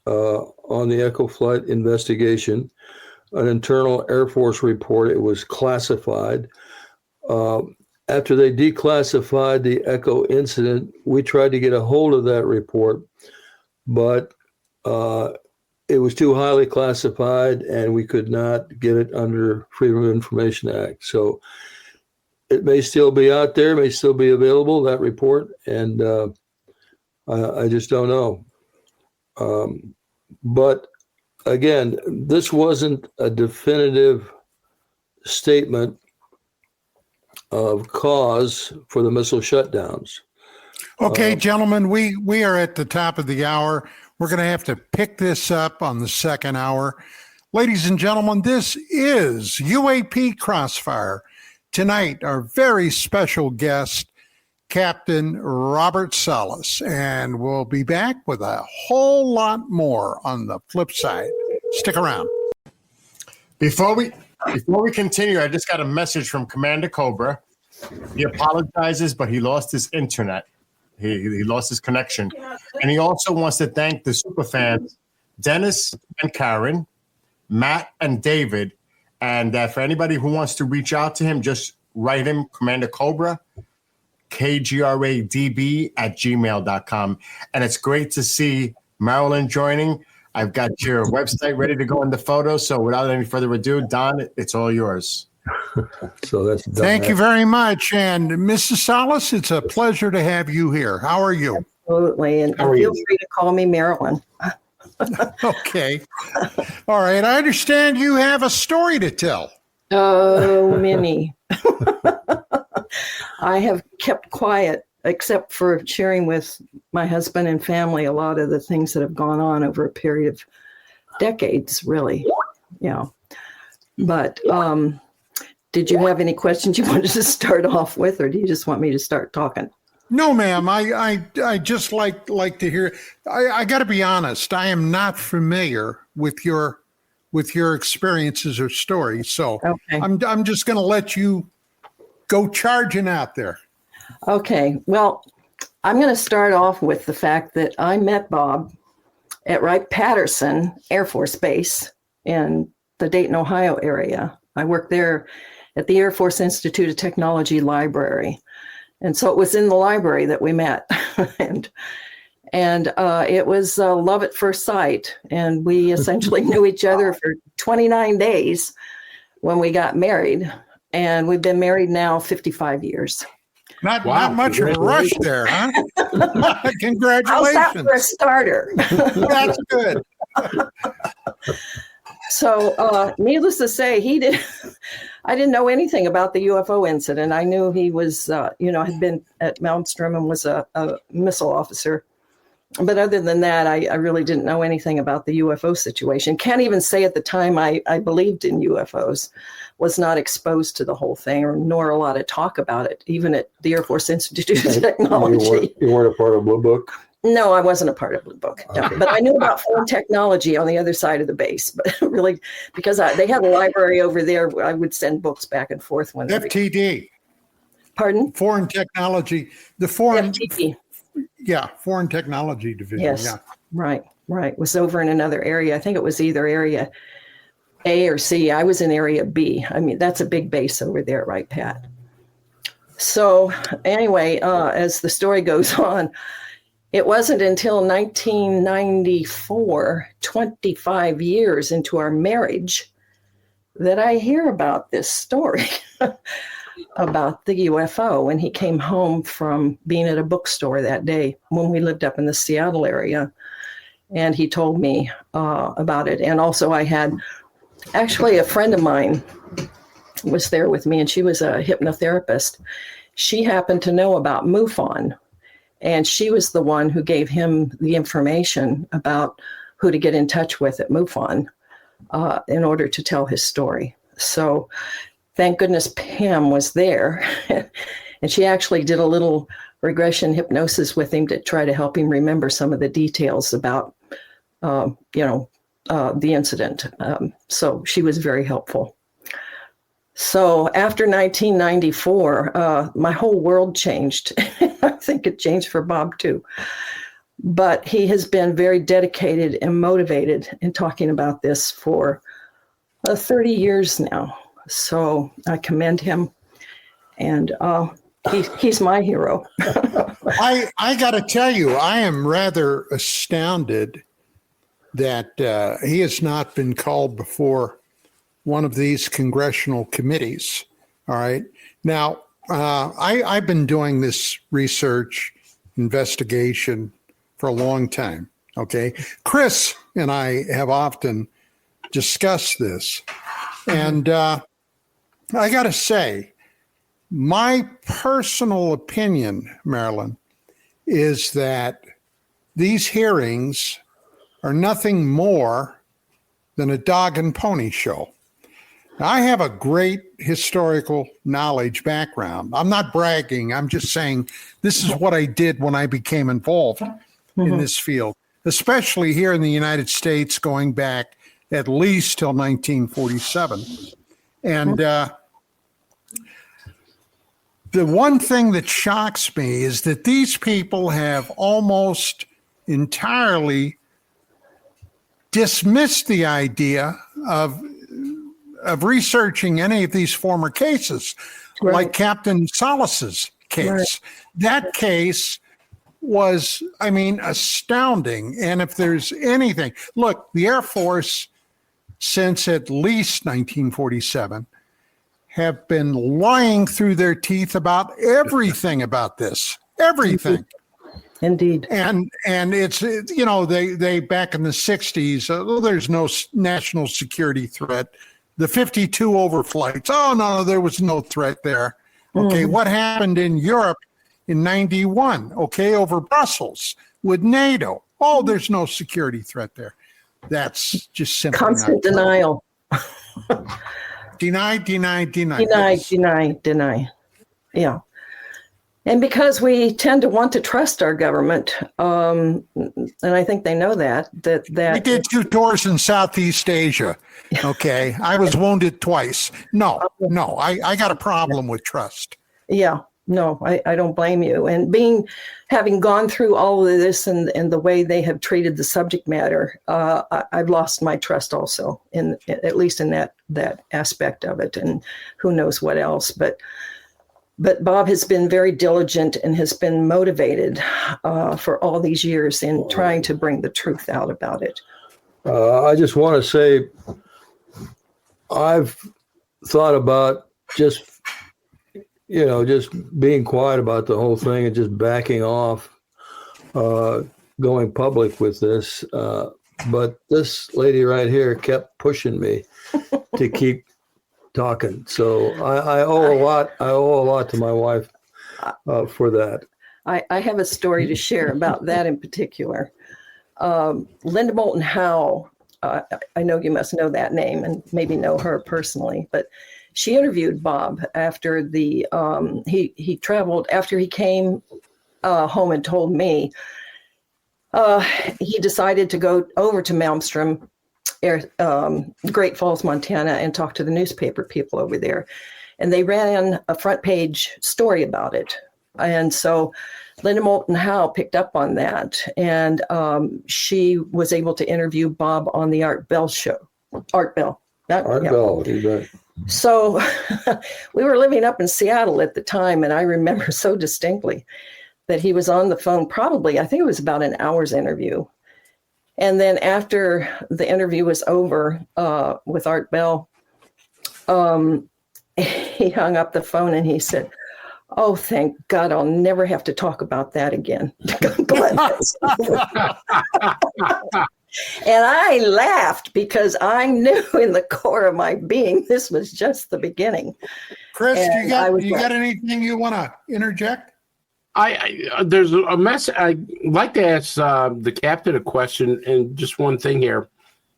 on the Echo Flight investigation, an internal Air Force report. It was classified. After they declassified the Echo incident, we tried to get a hold of that report, but it was too highly classified and we could not get it under Freedom of Information Act. So it may still be out there, may still be available, that report, and I just don't know. But again, this wasn't a definitive statement of cause for the missile shutdowns. Okay, gentlemen, we are at the top of the hour. We're going to have to pick this up on the second hour. Ladies and gentlemen, this is UAP Crossfire. Tonight, our very special guest, Captain Robert Salas, and we'll be back with a whole lot more on the flip side. Stick around. Before we continue, I just got a message from Commander Cobra. He apologizes, but he lost his internet. He lost his connection. And he also wants to thank the superfans, Dennis and Karen, Matt and David. And for anybody who wants to reach out to him, just write him Commander Cobra, KGRAdb @gmail.com. And it's great to see Marilyn joining. I've got your website ready to go in the photos. So without any further ado, Don, it's all yours. So that's done. Thank you very much. And Mrs. Salas, it's a pleasure to have you here. How are you? Absolutely. And feel free to call me Marilyn. Okay. All right. I understand you have a story to tell. Oh, many. I have kept quiet, except for sharing with my husband and family a lot of the things that have gone on over a period of decades, really. Yeah. But did you have any questions you wanted to start off with, or do you just want me to start talking? No, ma'am. I just like to hear. I got to be honest. I am not familiar with your experiences or stories. So okay. I'm just going to let you go charging out there. Okay. Well, I'm going to start off with the fact that I met Bob at Wright-Patterson Air Force Base in the Dayton, Ohio area. I worked there at the Air Force Institute of Technology Library. And so it was in the library that we met. and it was love at first sight. And we essentially knew each other for 29 days when we got married. And we've been married now 55 years. Not much of a rush there, huh? Congratulations. How's that for a starter? That's good. So needless to say, I didn't know anything about the UFO incident. I knew he was, had been at Malmstrom and was a missile officer. But other than that, I really didn't know anything about the UFO situation. Can't even say at the time I believed in UFOs, was not exposed to the whole thing, nor a lot of talk about it, even at the Air Force Institute of Technology. You weren't a part of Blue Book? No, I wasn't a part of Blue Book, no. But I knew about foreign technology on the other side of the base. But really, because they had a library over there, I would send books back and forth when. FTD. Pardon? Foreign technology. The foreign. FTD. Yeah, foreign technology division. Yes. Yeah. Right. It was over in another area. I think it was either area A or C. I was in area B. I mean, that's a big base over there, right, Pat? So anyway, as the story goes on, it wasn't until 1994, 25 years into our marriage, that I hear about this story about the UFO when he came home from being at a bookstore that day when we lived up in the Seattle area. And he told me about it. And also I had actually a friend of mine was there with me, and she was a hypnotherapist. She happened to know about MUFON. And she was the one who gave him the information about who to get in touch with at MUFON in order to tell his story. So thank goodness Pam was there. And she actually did a little regression hypnosis with him to try to help him remember some of the details about, the incident. So she was very helpful. So after 1994, my whole world changed. I think it changed for Bob too. But he has been very dedicated and motivated in talking about this for 30 years now. So I commend him, and he's my hero. I got to tell you, I am rather astounded that he has not been called before one of these congressional committees. All right. Now, I've been doing this research investigation for a long time. Okay. Chris and I have often discussed this. And I got to say, my personal opinion, Marilyn, is that these hearings are nothing more than a dog and pony show. Now, I have a great historical knowledge background. I'm not bragging. I'm just saying this is what I did when I became involved in this field, especially here in the United States, going back at least till 1947. And the one thing that shocks me is that these people have almost entirely dismissed the idea of researching any of these former cases, like Captain Salas's case. Right. That case was, astounding. And if there's anything, look, the Air Force, since at least 1947, have been lying through their teeth about everything about this, everything. Indeed. And it's, they back in the 60s, there's no national security threat. The 52 overflights, no, there was no threat there. Okay, what happened in Europe in 91, over Brussels with NATO? There's no security threat there. That's just simply constant denial. Deny. Yeah. And because we tend to want to trust our government, and I think they know that we did 2 tours in Southeast Asia. Okay, I was wounded twice. No, I got a problem with trust. Yeah, no, I don't blame you. And having gone through all of this and the way they have treated the subject matter, I've lost my trust also, at least in that aspect of it, and who knows what else, But Bob has been very diligent and has been motivated for all these years in trying to bring the truth out about it. I just want to say, I've thought about just being quiet about the whole thing and just backing off, going public with this. But this lady right here kept pushing me to keep talking. So I owe a lot. I owe a lot to my wife for that. I have a story to share about that in particular. Linda Moulton Howe, I know you must know that name and maybe know her personally, but she interviewed Bob after he traveled, after he came home and told me. he decided to go over to Malmstrom, Great Falls, Montana, and talk to the newspaper people over there. And they ran a front page story about it. And so Linda Moulton Howe picked up on that, and she was able to interview Bob on the Art Bell show. Art Bell. He's right. So we were living up in Seattle at the time, and I remember so distinctly that he was on the phone probably, I think it was about an hour's interview. And then after the interview was over with Art Bell, he hung up the phone and he said, "Oh, thank God, I'll never have to talk about that again." And I laughed because I knew in the core of my being this was just the beginning. Chris, And you got anything you want to interject? There's a message. I'd like to ask the captain a question, and just one thing here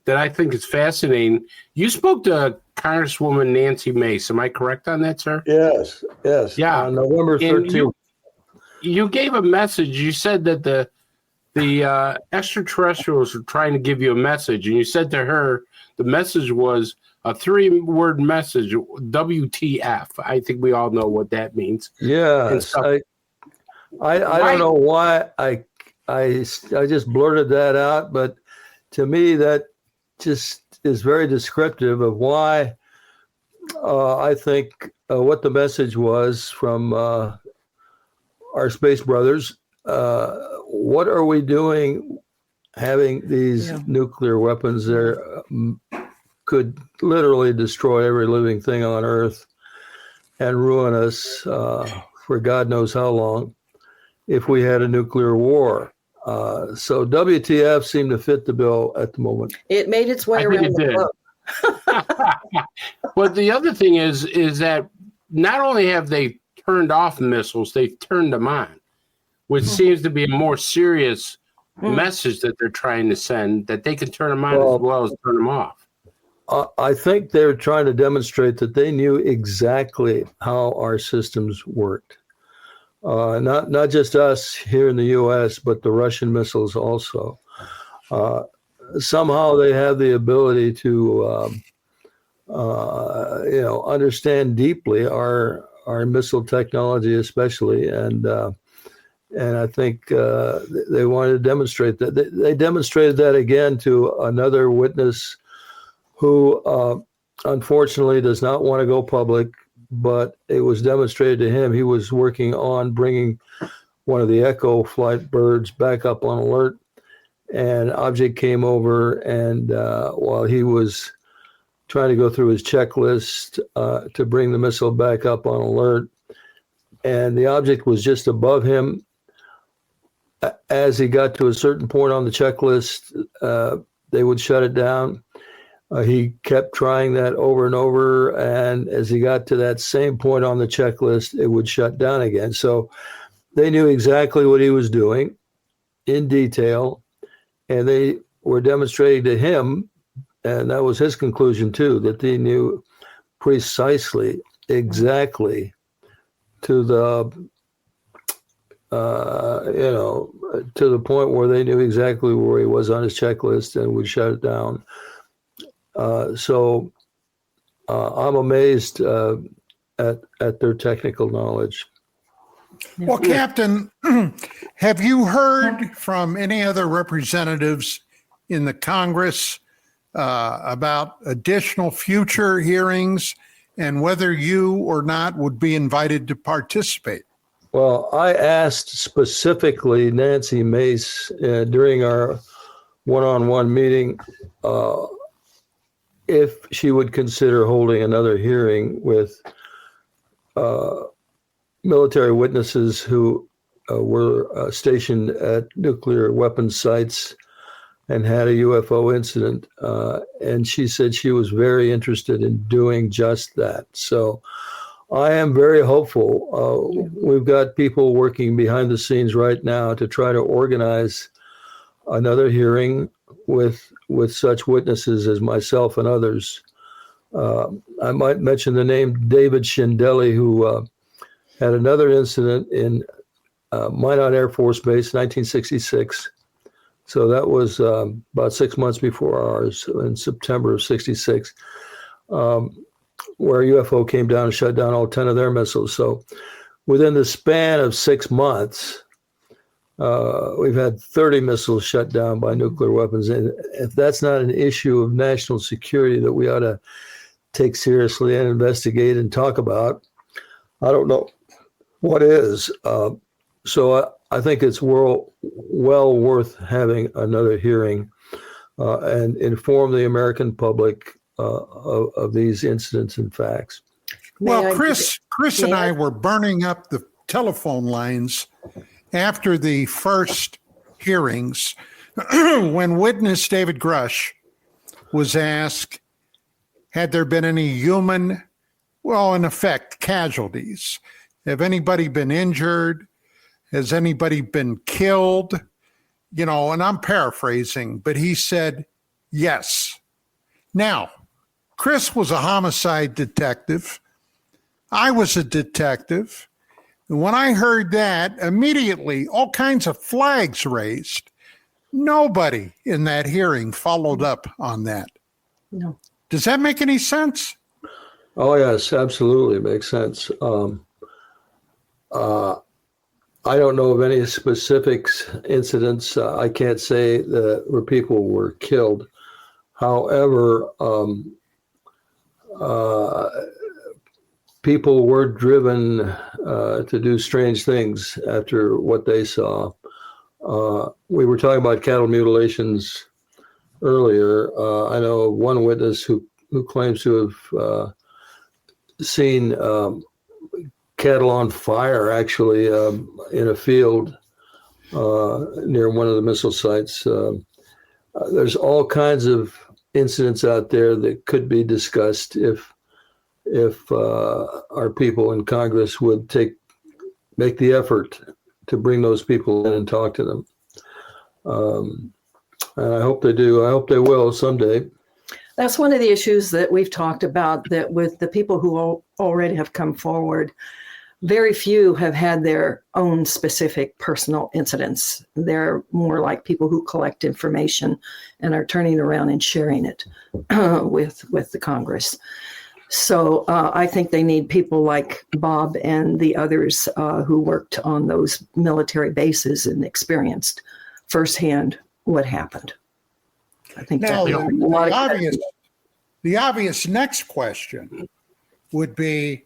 that I think is fascinating. You spoke to Congresswoman Nancy Mace. Am I correct on that, sir? Yes. Yeah. On November 13th. You gave a message. You said that the extraterrestrials were trying to give you a message, and you said to her the message was a 3-word message, WTF. I think we all know what that means. Yes. I don't know why I just blurted that out, but to me that just is very descriptive of why I think what the message was from our space brothers. What are we doing having these nuclear weapons there could literally destroy every living thing on Earth and ruin us for God knows how long if we had a nuclear war. So WTF seemed to fit the bill at the moment. It made its way around the globe. Well, the other thing is that not only have they turned off missiles, they've turned them on, which seems to be a more serious message that they're trying to send, that they can turn them on as well as turn them off. I think they're trying to demonstrate that they knew exactly how our systems worked. Not just us here in the U.S., but the Russian missiles also. Somehow they have the ability to, understand deeply our missile technology, especially, and I think they wanted to demonstrate that. They demonstrated that again to another witness who, unfortunately, does not want to go public. But it was demonstrated to him. He was working on bringing one of the Echo flight birds back up on alert, and object came over, and while he was trying to go through his checklist to bring the missile back up on alert, and the object was just above him. As he got to a certain point on the checklist, they would shut it down. He kept trying that over and over, and as he got to that same point on the checklist, it would shut down again. So they knew exactly what he was doing in detail, and they were demonstrating to him, and that was his conclusion too, that they knew precisely, exactly to the, to the point where they knew exactly where he was on his checklist and would shut it down. So I'm amazed at their technical knowledge. Well, Captain, have you heard from any other representatives in the Congress about additional future hearings and whether you or not would be invited to participate? Well, I asked specifically Nancy Mace during our one-on-one meeting if she would consider holding another hearing with military witnesses who were stationed at nuclear weapons sites and had a UFO incident. And she said she was very interested in doing just that. So I am very hopeful. We've got people working behind the scenes right now to try to organize another hearing with such witnesses as myself and others. I might mention the name David Schindele, who had another incident in Minuteman Air Force Base, 1966, So that was about 6 months before ours, in September of '66, where UFO came down and shut down all 10 of their missiles. So within the span of 6 months, we've had 30 missiles shut down by nuclear weapons. And if that's not an issue of national security that we ought to take seriously and investigate and talk about, I don't know what is. So I think it's well worth having another hearing and inform the American public of these incidents and facts. Well, Chris and I were burning up the telephone lines after the first hearings when witness David Grush was asked, had there been any human, well, in effect, casualties? Have anybody been injured? Has anybody been killed? You know, and I'm paraphrasing, but he said yes. Now, Chris was a homicide detective. I was a detective. And when I heard that, immediately all kinds of flags raised. Nobody in that hearing followed up on that. No. Does that make any sense? Oh, yes, absolutely. Makes sense. I don't know of any specific incidents. I can't say that where people were killed. However, people were driven to do strange things after what they saw. We were talking about cattle mutilations earlier. I know of one witness who claims to have seen cattle on fire, actually, in a field near one of the missile sites. There's all kinds of incidents out there that could be discussed if our people in Congress would make the effort to bring those people in and talk to them. And I hope they do. I hope they will someday. That's one of the issues that we've talked about, that with the people who already have come forward, very few have had their own specific personal incidents. They're more like people who collect information and are turning around and sharing it with the Congress. So I think they need people like Bob and the others who worked on those military bases and experienced firsthand what happened. I think Now, that the obvious next question would be,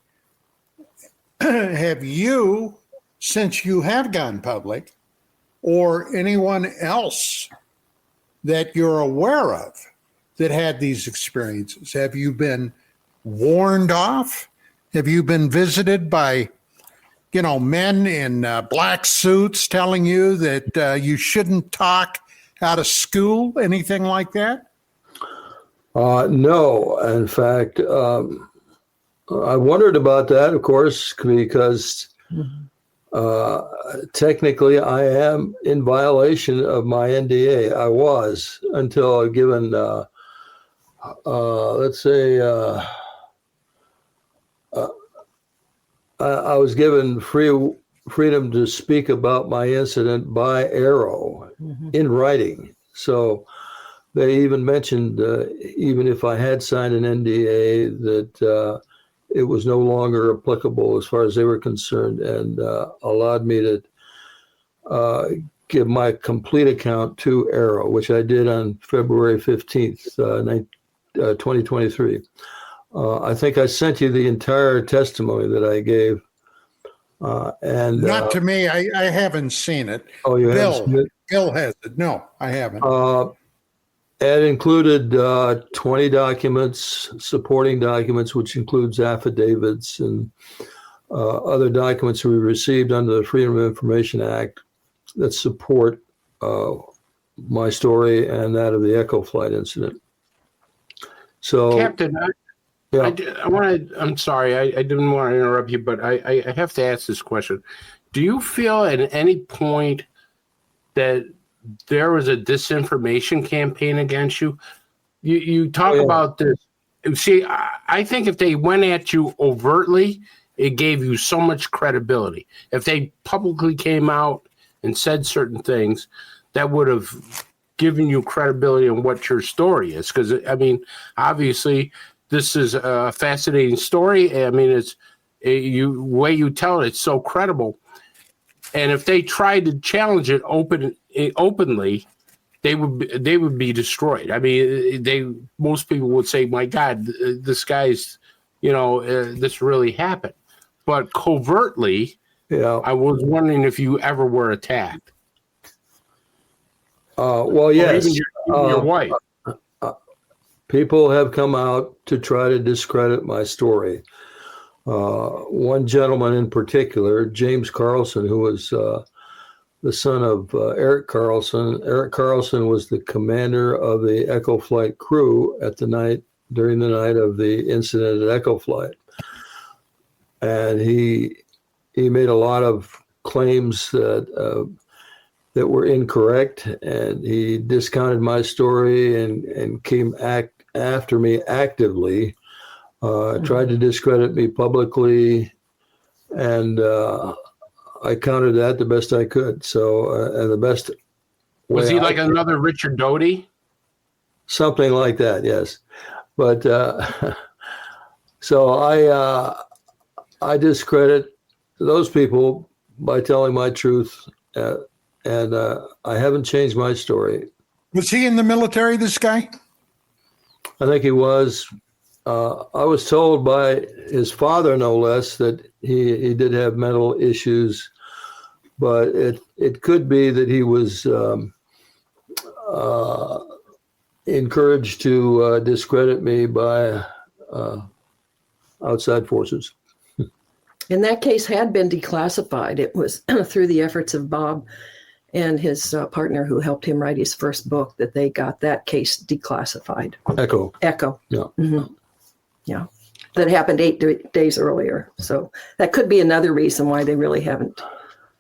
have you, since you have gone public, or anyone else that you're aware of that had these experiences, have you been warned off? Have you been visited by, men in black suits telling you that you shouldn't talk out of school, anything like that? No. In fact, I wondered about that, of course, because technically I am in violation of my NDA. I was until given, let's say, I was given freedom to speak about my incident by Arrow in writing. So they even mentioned, even if I had signed an NDA, that it was no longer applicable as far as they were concerned, and allowed me to give my complete account to Arrow, which I did on February 15th, 2023. I think I sent you the entire testimony that I gave. And not to me. I haven't seen it. Oh, you haven't seen it? Bill has it. No, I haven't. It included 20 documents, supporting documents, which includes affidavits and other documents we received under the Freedom of Information Act that support my story and that of the Echo Flight incident. So, Captain, I'm sorry, I didn't want to interrupt you, but I have to ask this question. Do you feel at any point that there was a disinformation campaign against you? You talk about this. See, I think if they went at you overtly, it gave you so much credibility. If they publicly came out and said certain things, that would have giving you credibility on what your story is. Because, I mean, obviously, this is a fascinating story. I mean, it's way you tell it, it's so credible. And if they tried to challenge it openly, they would be destroyed. I mean, most people would say, "My God, this guy's, this really happened." But covertly, I was wondering if you ever were attacked. Well, yes. Or even your wife. People have come out to try to discredit my story. One gentleman in particular, James Carlson, who was the son of Eric Carlson. Eric Carlson was the commander of the Echo Flight crew during the night of the incident at Echo Flight. And he made a lot of claims that were incorrect, and he discounted my story and came after me actively, tried to discredit me publicly, and I countered that the best I could. So, and the best was he like another Richard Doty? Something like that, yes. But so I discredit those people by telling my truth, and I haven't changed my story. Was he in the military, this guy? I think he was. I was told by his father, no less, that he did have mental issues, but it could be that he was encouraged to discredit me by outside forces. And that case had been declassified. It was through the efforts of Bob and his partner who helped him write his first book that they got that case declassified. Echo. Yeah. Mm-hmm. Yeah. That happened 8 days earlier. So that could be another reason why they really haven't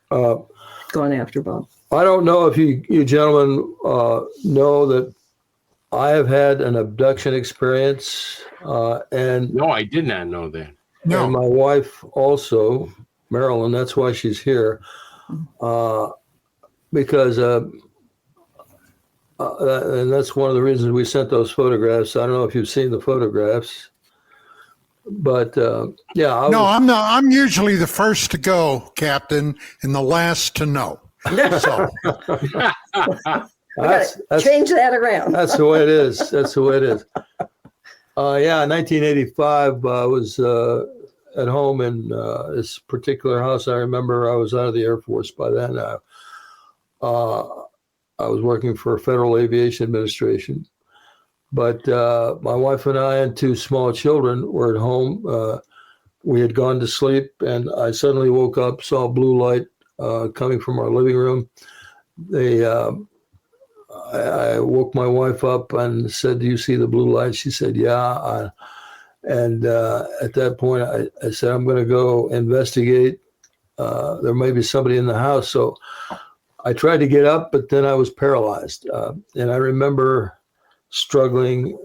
gone after Bob. I don't know if you gentlemen know that I have had an abduction experience. And no, I did not know that. No. And my wife also, Marilyn, that's why she's here. Because and that's one of the reasons we sent those photographs. I don't know if you've seen the photographs, but yeah. I'm usually the first to go, Captain, and the last to know. So change that around. That's the way it is. That's the way it is. Yeah, in 1985, I was at home in this particular house. I remember I was out of the Air Force by then. I was working for Federal Aviation Administration. But my wife and I and two small children were at home. We had gone to sleep, and I suddenly woke up, saw blue light coming from our living room. I woke my wife up and said, "Do you see the blue light?" She said, "Yeah." And at that point, I said, "I'm going to go investigate. There may be somebody in the house." So I tried to get up, but then I was paralyzed. And I remember struggling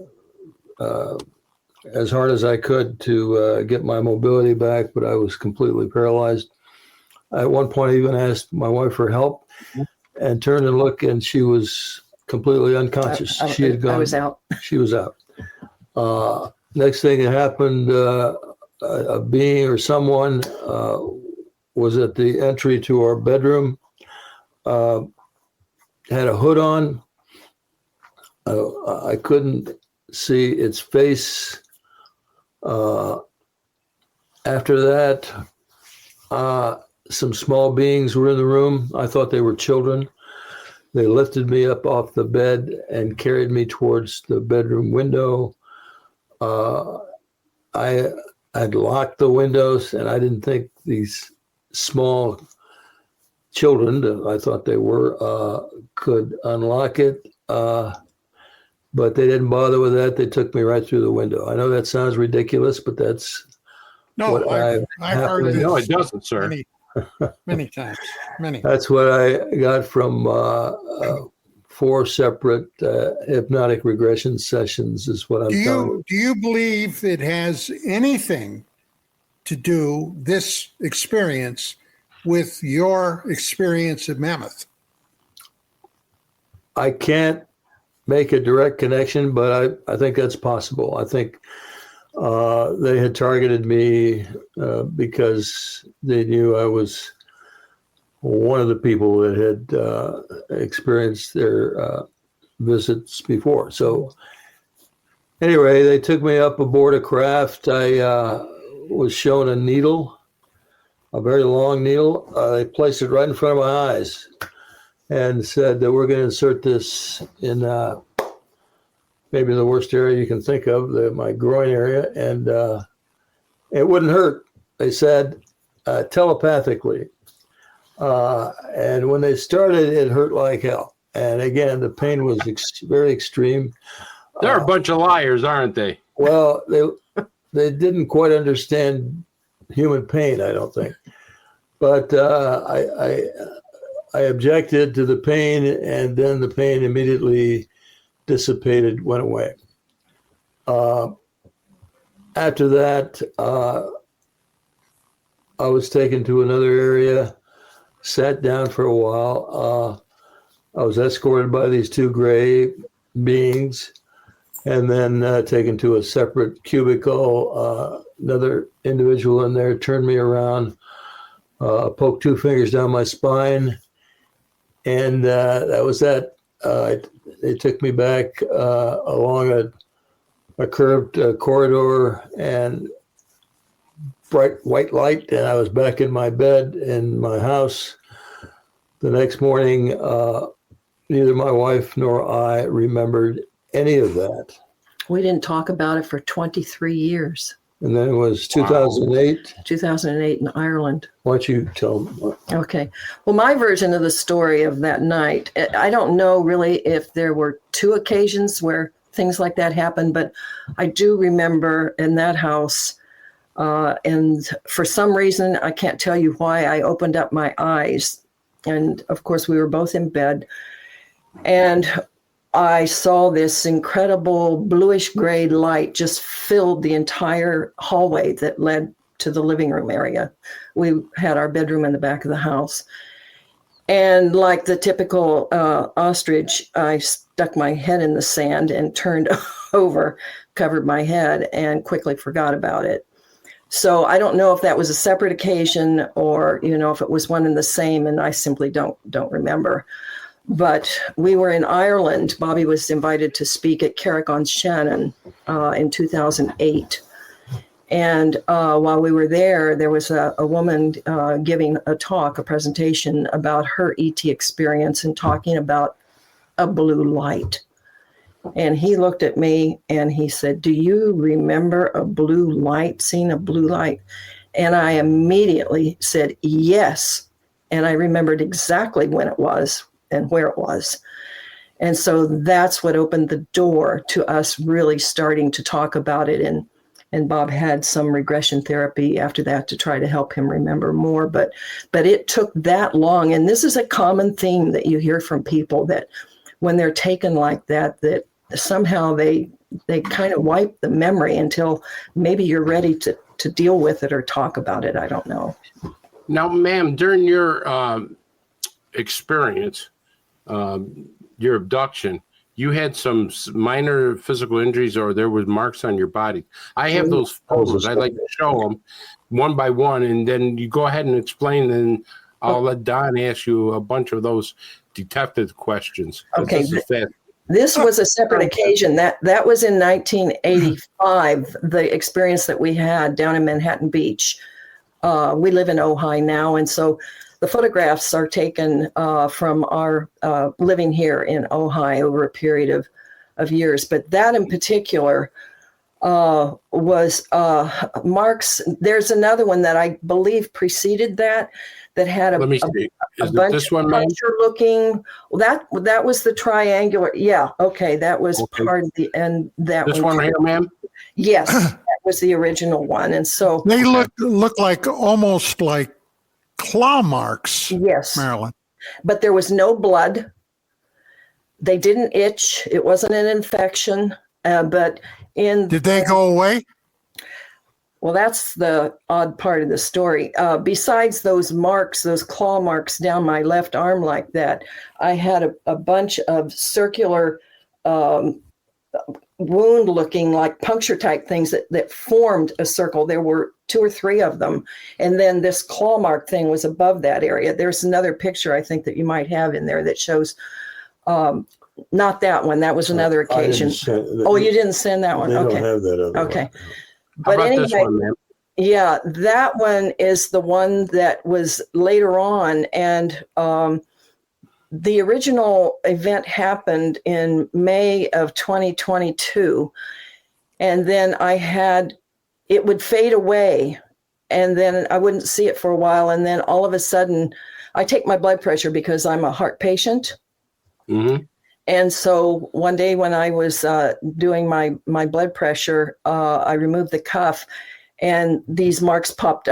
as hard as I could to get my mobility back, but I was completely paralyzed. At one point, I even asked my wife for help and turned and looked, and she was completely unconscious. She had gone. I was out. She was out. Next thing that happened, a being or someone was at the entry to our bedroom, had a hood on. I couldn't see its face. After that, some small beings were in the room. I thought they were children. They lifted me up off the bed and carried me towards the bedroom window. I had locked the windows, and I didn't think these small children, I thought they were, could unlock it. But they didn't bother with that. They took me right through the window. I know that sounds ridiculous, but that's no, I've heard this. No, it doesn't, sir. Many times. Many. That's what I got from 4 separate hypnotic regression sessions is what I'm telling you. Do you believe it has anything to do, this experience, with your experience at Mammoth? I can't make a direct connection, but I think that's possible. I think they had targeted me because they knew I was one of the people that had experienced their visits before. So anyway, they took me up aboard a craft. I was shown a needle, a very long needle. They placed it right in front of my eyes and said that we're going to insert this in maybe the worst area you can think of, my groin area, and it wouldn't hurt, they said, telepathically. And when they started, it hurt like hell. And again, the pain was very extreme. They're a bunch of liars, aren't they? Well, they didn't quite understand human pain, I don't think. But I objected to the pain, and then the pain immediately dissipated, went away. After that, I was taken to another area, sat down for a while. I was escorted by these two gray beings, and then taken to a separate cubicle. Another individual in there turned me around, poked two fingers down my spine, and that was that. They took me back along a curved corridor and bright white light, and I was back in my bed in my house. The next morning, neither my wife nor I remembered any of that. We didn't talk about it for 23 years. And then it was 2008. 2008 in Ireland. Why don't you tell them? Okay. Well, my version of the story of that night, I don't know really if there were two occasions where things like that happened, but I do remember in that house, and for some reason, I can't tell you why, I opened up my eyes. And of course, we were both in bed. And I saw this incredible bluish gray light just filled the entire hallway that led to the living room area. We had our bedroom in the back of the house. And like the typical ostrich, I stuck my head in the sand and turned over, covered my head, and quickly forgot about it. So I don't know if that was a separate occasion or, if it was one and the same, and I simply don't remember. But we were in Ireland. Bobby was invited to speak at Carrick-on-Shannon in 2008. And while we were there, there was a woman giving a presentation about her ET experience and talking about a blue light. And he looked at me and he said, "Do you remember a blue light, seeing a blue light?" And I immediately said, "Yes." And I remembered exactly when it was and where it was. And so that's what opened the door to us really starting to talk about it. And Bob had some regression therapy after that to try to help him remember more. But it took that long. And this is a common theme that you hear from people, that when they're taken like that, that somehow they kind of wipe the memory until maybe you're ready to deal with it or talk about it. I don't know. Now, ma'am, during your experience, your abduction, you had some minor physical injuries, or there was marks on your body. I have those photos. I'd like to show them one by one, and then you go ahead and explain, and I'll let Don ask you a bunch of those detective questions. Okay. This was a separate occasion. That was in 1985, the experience that we had down in Manhattan Beach. We live in Ojai now, and so the photographs are taken from our living here in Ojai over a period of years. But that in particular was marks. There's another one that I believe preceded that had a, Let me see. Is a bunch this one, of ma'am? looking. Well, that was the triangular. Yeah. Okay. That was part of the end. This one here, ma'am? Yes. That was the original one. And so They look like almost like claw marks. Yes. Marilyn. But there was no blood. They didn't itch. It wasn't an infection. But Did they go away? Well, that's the odd part of the story. Besides those marks, those claw marks down my left arm like that, I had a bunch of circular wound looking like puncture type things that formed a circle. There were 2 or 3 of them. And then this claw mark thing was above that area. There's another picture I think that you might have in there that shows, not that one. That was another occasion. You didn't send that one? They Okay. don't have that other Okay. one. How about anyway, this one, ma'am? yeah, that one is the one that was later on. And the original event happened in May of 2022. And then it would fade away. And then I wouldn't see it for a while. And then all of a sudden, I take my blood pressure because I'm a heart patient. Mm-hmm. And so one day when I was doing my blood pressure, I removed the cuff and these marks popped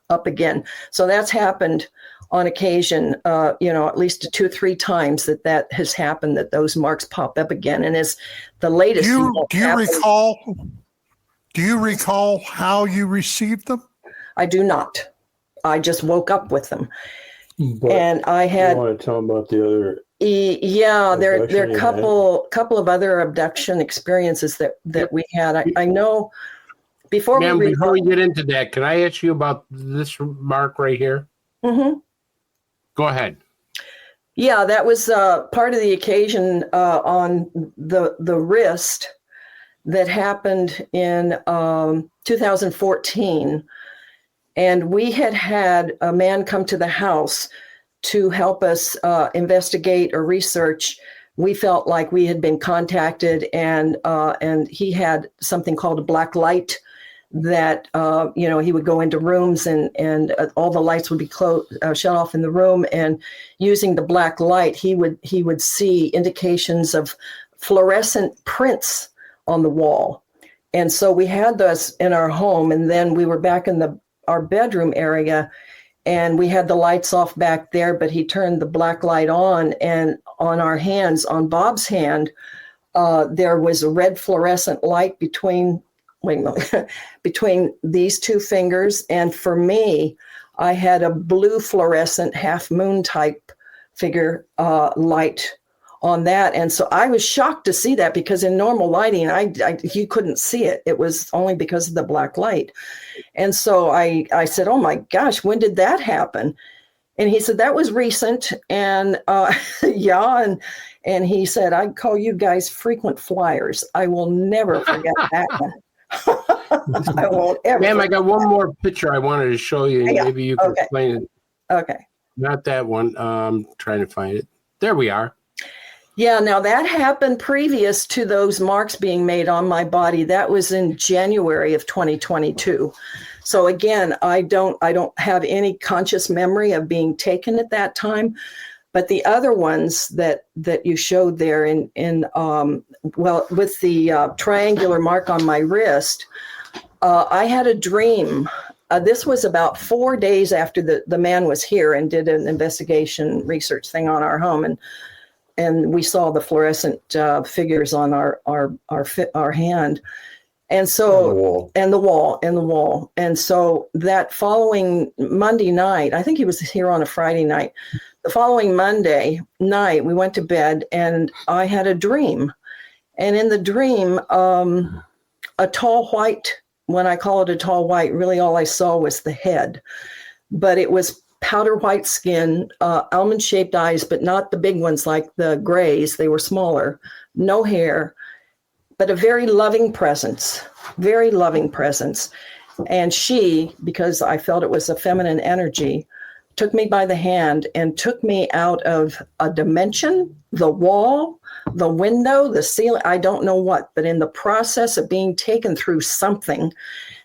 up again. So that's happened on occasion, at least 2 or 3 times that has happened, that those marks pop up again. And as the latest. Do you recall how you received them? I do not. I just woke up with them. But and I had. You want to tell them about the other? Yeah, there are a couple of other abduction experiences that we had. I know. Before we get into that, can I ask you about this mark right here? Mm-hmm. Go ahead. Yeah, that was part of the occasion on the wrist that happened in 2014. And we had a man come to the house to help us investigate or research. We felt like we had been contacted, and he had something called a black light that, he would go into rooms and all the lights would be shut off in the room. And using the black light, he would see indications of fluorescent prints on the wall. And so we had those in our home. And then we were back in our bedroom area, and we had the lights off back there, but he turned the black light on, and on our hands, on Bob's hand, there was a red fluorescent light between these 2 fingers. And for me, I had a blue fluorescent half moon type figure light on that. And so I was shocked to see that, because in normal lighting, you couldn't see it. It was only because of the black light. And so I said, oh my gosh, when did that happen? And he said, that was recent. And yeah. And he said, I call you guys frequent flyers. I will never forget that one. I won't ever. Ma'am, I got one more picture I wanted to show you. Yeah. Maybe you can explain it. Okay. Not that one. I'm trying to find it. There we are. Yeah, now that happened previous to those marks being made on my body. That was in January of 2022. So again, I don't have any conscious memory of being taken at that time. But the other ones that you showed there with the triangular mark on my wrist, I had a dream. This was about 4 days after the man was here and did an investigation research thing on our home, and we saw the fluorescent figures on our hand, and so and the wall. And so that following Monday night, I think he was here on a Friday night. The following Monday night, we went to bed, and I had a dream. And in the dream, a tall white, when I call it a tall white, really all I saw was the head. But it was powder white skin, almond-shaped eyes, but not the big ones like the grays. They were smaller, no hair, but a very loving presence. And she, because I felt it was a feminine energy, took me by the hand and took me out of a dimension, the wall, the window, the ceiling, I don't know what, but in the process of being taken through something,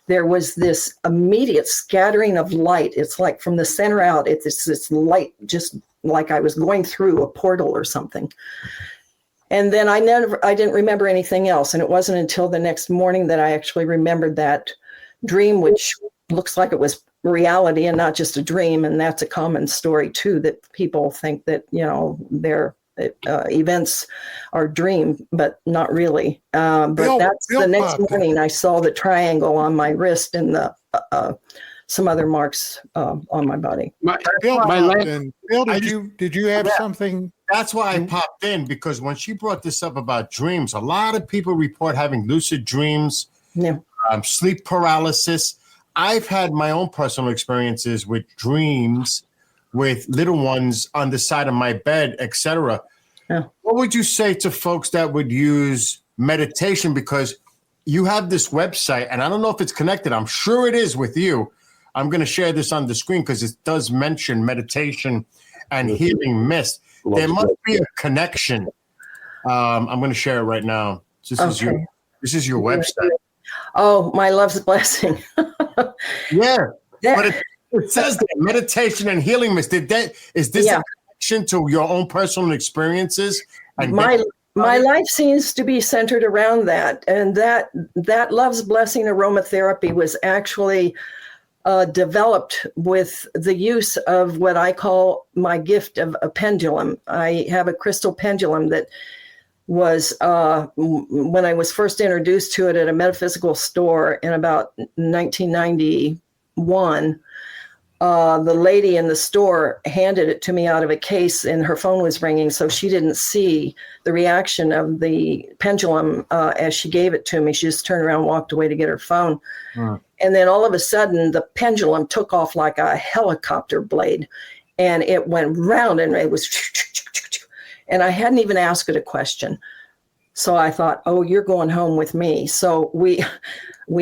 there was this immediate scattering of light. It's like from the center out, it's this light, just like I was going through a portal or something. And then I didn't remember anything else. And it wasn't until the next morning that I actually remembered that dream, which looks like it was reality and not just a dream. And that's a common story too, that people think that, their events are dream, but not really. But that's the next morning I saw the triangle on my wrist in the some other marks on my body. Bill, my leg- and Bill, did you have something? That's why I popped in, because when she brought this up about dreams, a lot of people report having lucid dreams, Yeah. sleep paralysis. I've had my own personal experiences with dreams with little ones on the side of my bed, etc. Yeah. What would you say to folks that would use meditation? Because you have this website, and I don't know if it's connected. I'm sure it is with you. I'm going to share this on the screen because it does mention meditation and healing mist. There must be a connection. I'm going to share it right now. This is your website. Oh, my love's blessing. Yeah, but it says that meditation and healing mist. Is this a connection to your own personal experiences? And my life seems to be centered around that, and that love's blessing aromatherapy was actually developed with the use of what I call my gift of a pendulum. I have a crystal pendulum that was when I was first introduced to it at a metaphysical store in about 1991. The lady in the store handed it to me out of a case, and her phone was ringing, so she didn't see the reaction of the pendulum as she gave it to me. She just turned around and walked away to get her phone. And then all of a sudden, the pendulum took off like a helicopter blade, and it went round, and it was, and I hadn't even asked it a question. So I thought, oh, you're going home with me. So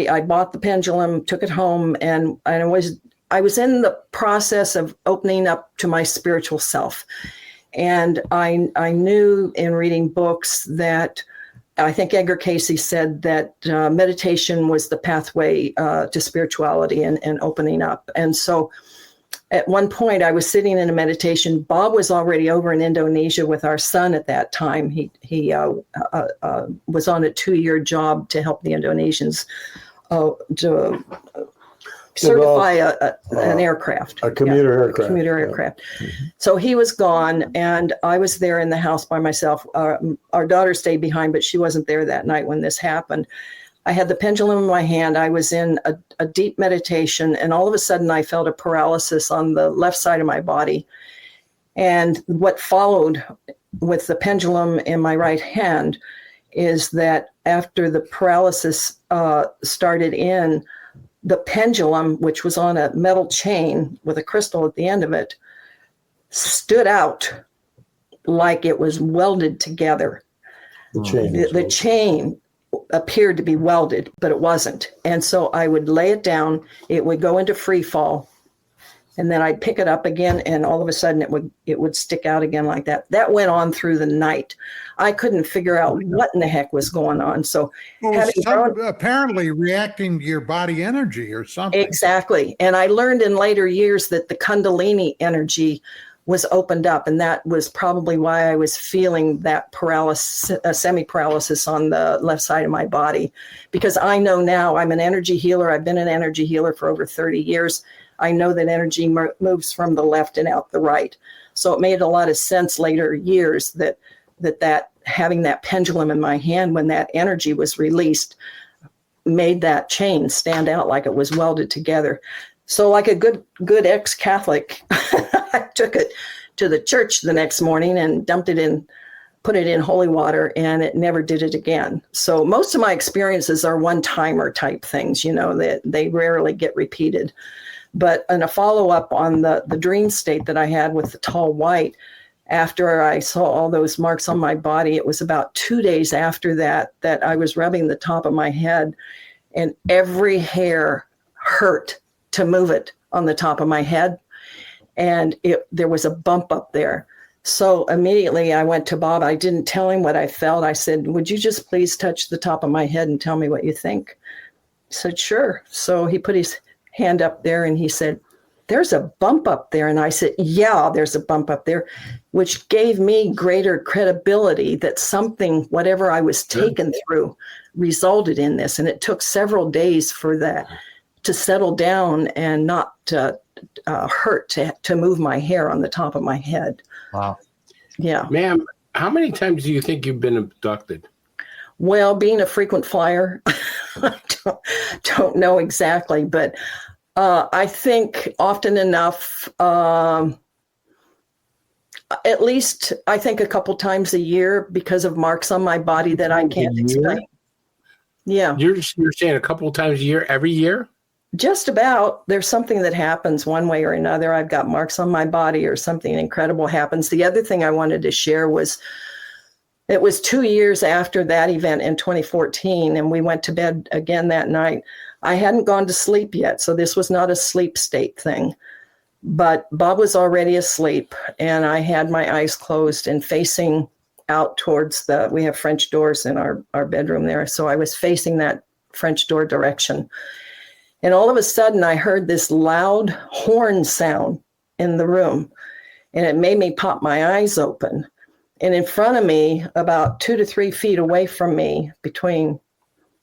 I bought the pendulum, took it home, and I was in the process of opening up to my spiritual self. And I knew in reading books that I think Edgar Cayce said that meditation was the pathway to spirituality and opening up. And so at one point I was sitting in a meditation. Bob was already over in Indonesia with our son at that time. He was on a 2-year job to help the Indonesians to certify an aircraft. A commuter aircraft. Commuter aircraft. So he was gone, and I was there in the house by myself. Our daughter stayed behind, but she wasn't there that night when this happened. I had the pendulum in my hand. I was in a deep meditation, and all of a sudden I felt a paralysis on the left side of my body. And what followed with the pendulum in my right hand is that after the paralysis started in, the pendulum, which was on a metal chain with a crystal at the end of it, stood out like it was welded together. The chain appeared to be welded, but it wasn't. And so I would lay it down, it would go into free fall, and then I'd pick it up again, and all of a sudden it would stick out again like that. That went on through the night. I couldn't figure out what in the heck was going on. So apparently reacting to your body energy or something. Exactly. And I learned in later years that the Kundalini energy was opened up, and that was probably why I was feeling that paralysis, semi-paralysis on the left side of my body. Because I know now I'm an energy healer. I've been an energy healer for over 30 years. I know that energy moves from the left and out the right. So it made a lot of sense later years that having that pendulum in my hand when that energy was released made that chain stand out like it was welded together. So like a good ex-Catholic, I took it to the church the next morning and put it in holy water, and it never did it again. So most of my experiences are one-timer type things, that they rarely get repeated. But in a follow-up on the dream state that I had with the tall white, after I saw all those marks on my body, it was about 2 days after that I was rubbing the top of my head, and every hair hurt to move it on the top of my head. And there was a bump up there. So immediately I went to Bob. I didn't tell him what I felt. I said, would you just please touch the top of my head and tell me what you think? He said, sure. So he put his hand up there and he said, there's a bump up there. And I said, yeah, there's a bump up there, which gave me greater credibility that something, whatever I was taken through, resulted in this. And it took several days for that to settle down and not hurt to move my hair on the top of my head. Wow. Yeah. Ma'am, how many times do you think you've been abducted? Well, being a frequent flyer, I don't know exactly, but I think often enough, at least I think a couple times a year because of marks on my body that I can't explain. Yeah. You're saying a couple of times a year, every year? Just about. There's something that happens one way or another. I've got marks on my body or something incredible happens. The other thing I wanted to share was it was 2 years after that event in 2014, and we went to bed again that night. I hadn't gone to sleep yet, so this was not a sleep state thing. But Bob was already asleep, and I had my eyes closed and facing out towards we have French doors in our bedroom there. So I was facing that French door direction. And all of a sudden, I heard this loud horn sound in the room, and it made me pop my eyes open. And in front of me, about 2 to 3 feet away from me, between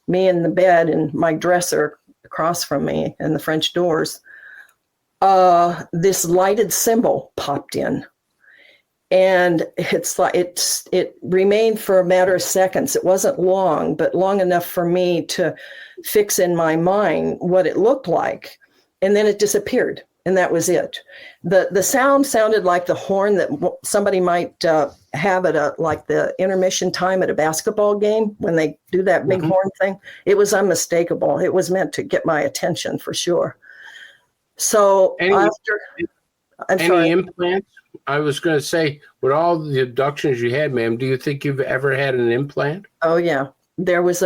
me and the bed and my dresser across from me and the French doors, this lighted symbol popped in. And it remained for a matter of seconds. It wasn't long, but long enough for me to fix in my mind what it looked like. And then it disappeared. And that was it. The sound sounded like the horn that somebody might have at like the intermission time at a basketball game when they do that big horn thing. It was unmistakable. It was meant to get my attention for sure. So any implants? I was going to say, with all the abductions you had, ma'am, do you think you've ever had an implant? Oh, yeah. There was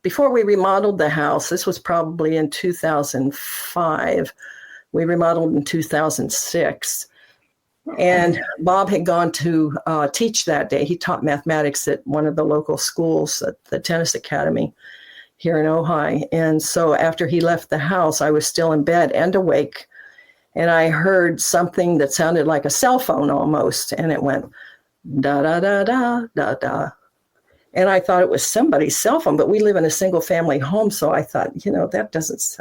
before we remodeled the house, this was probably in 2005. We remodeled in 2006. And Bob had gone to teach that day. He taught mathematics at one of the local schools at the tennis academy here in Ojai. And so after he left the house, I was still in bed and awake. And I heard something that sounded like a cell phone almost. And it went da, da, da, da, da, da. And I thought it was somebody's cell phone, but we live in a single family home. So I thought, that doesn't.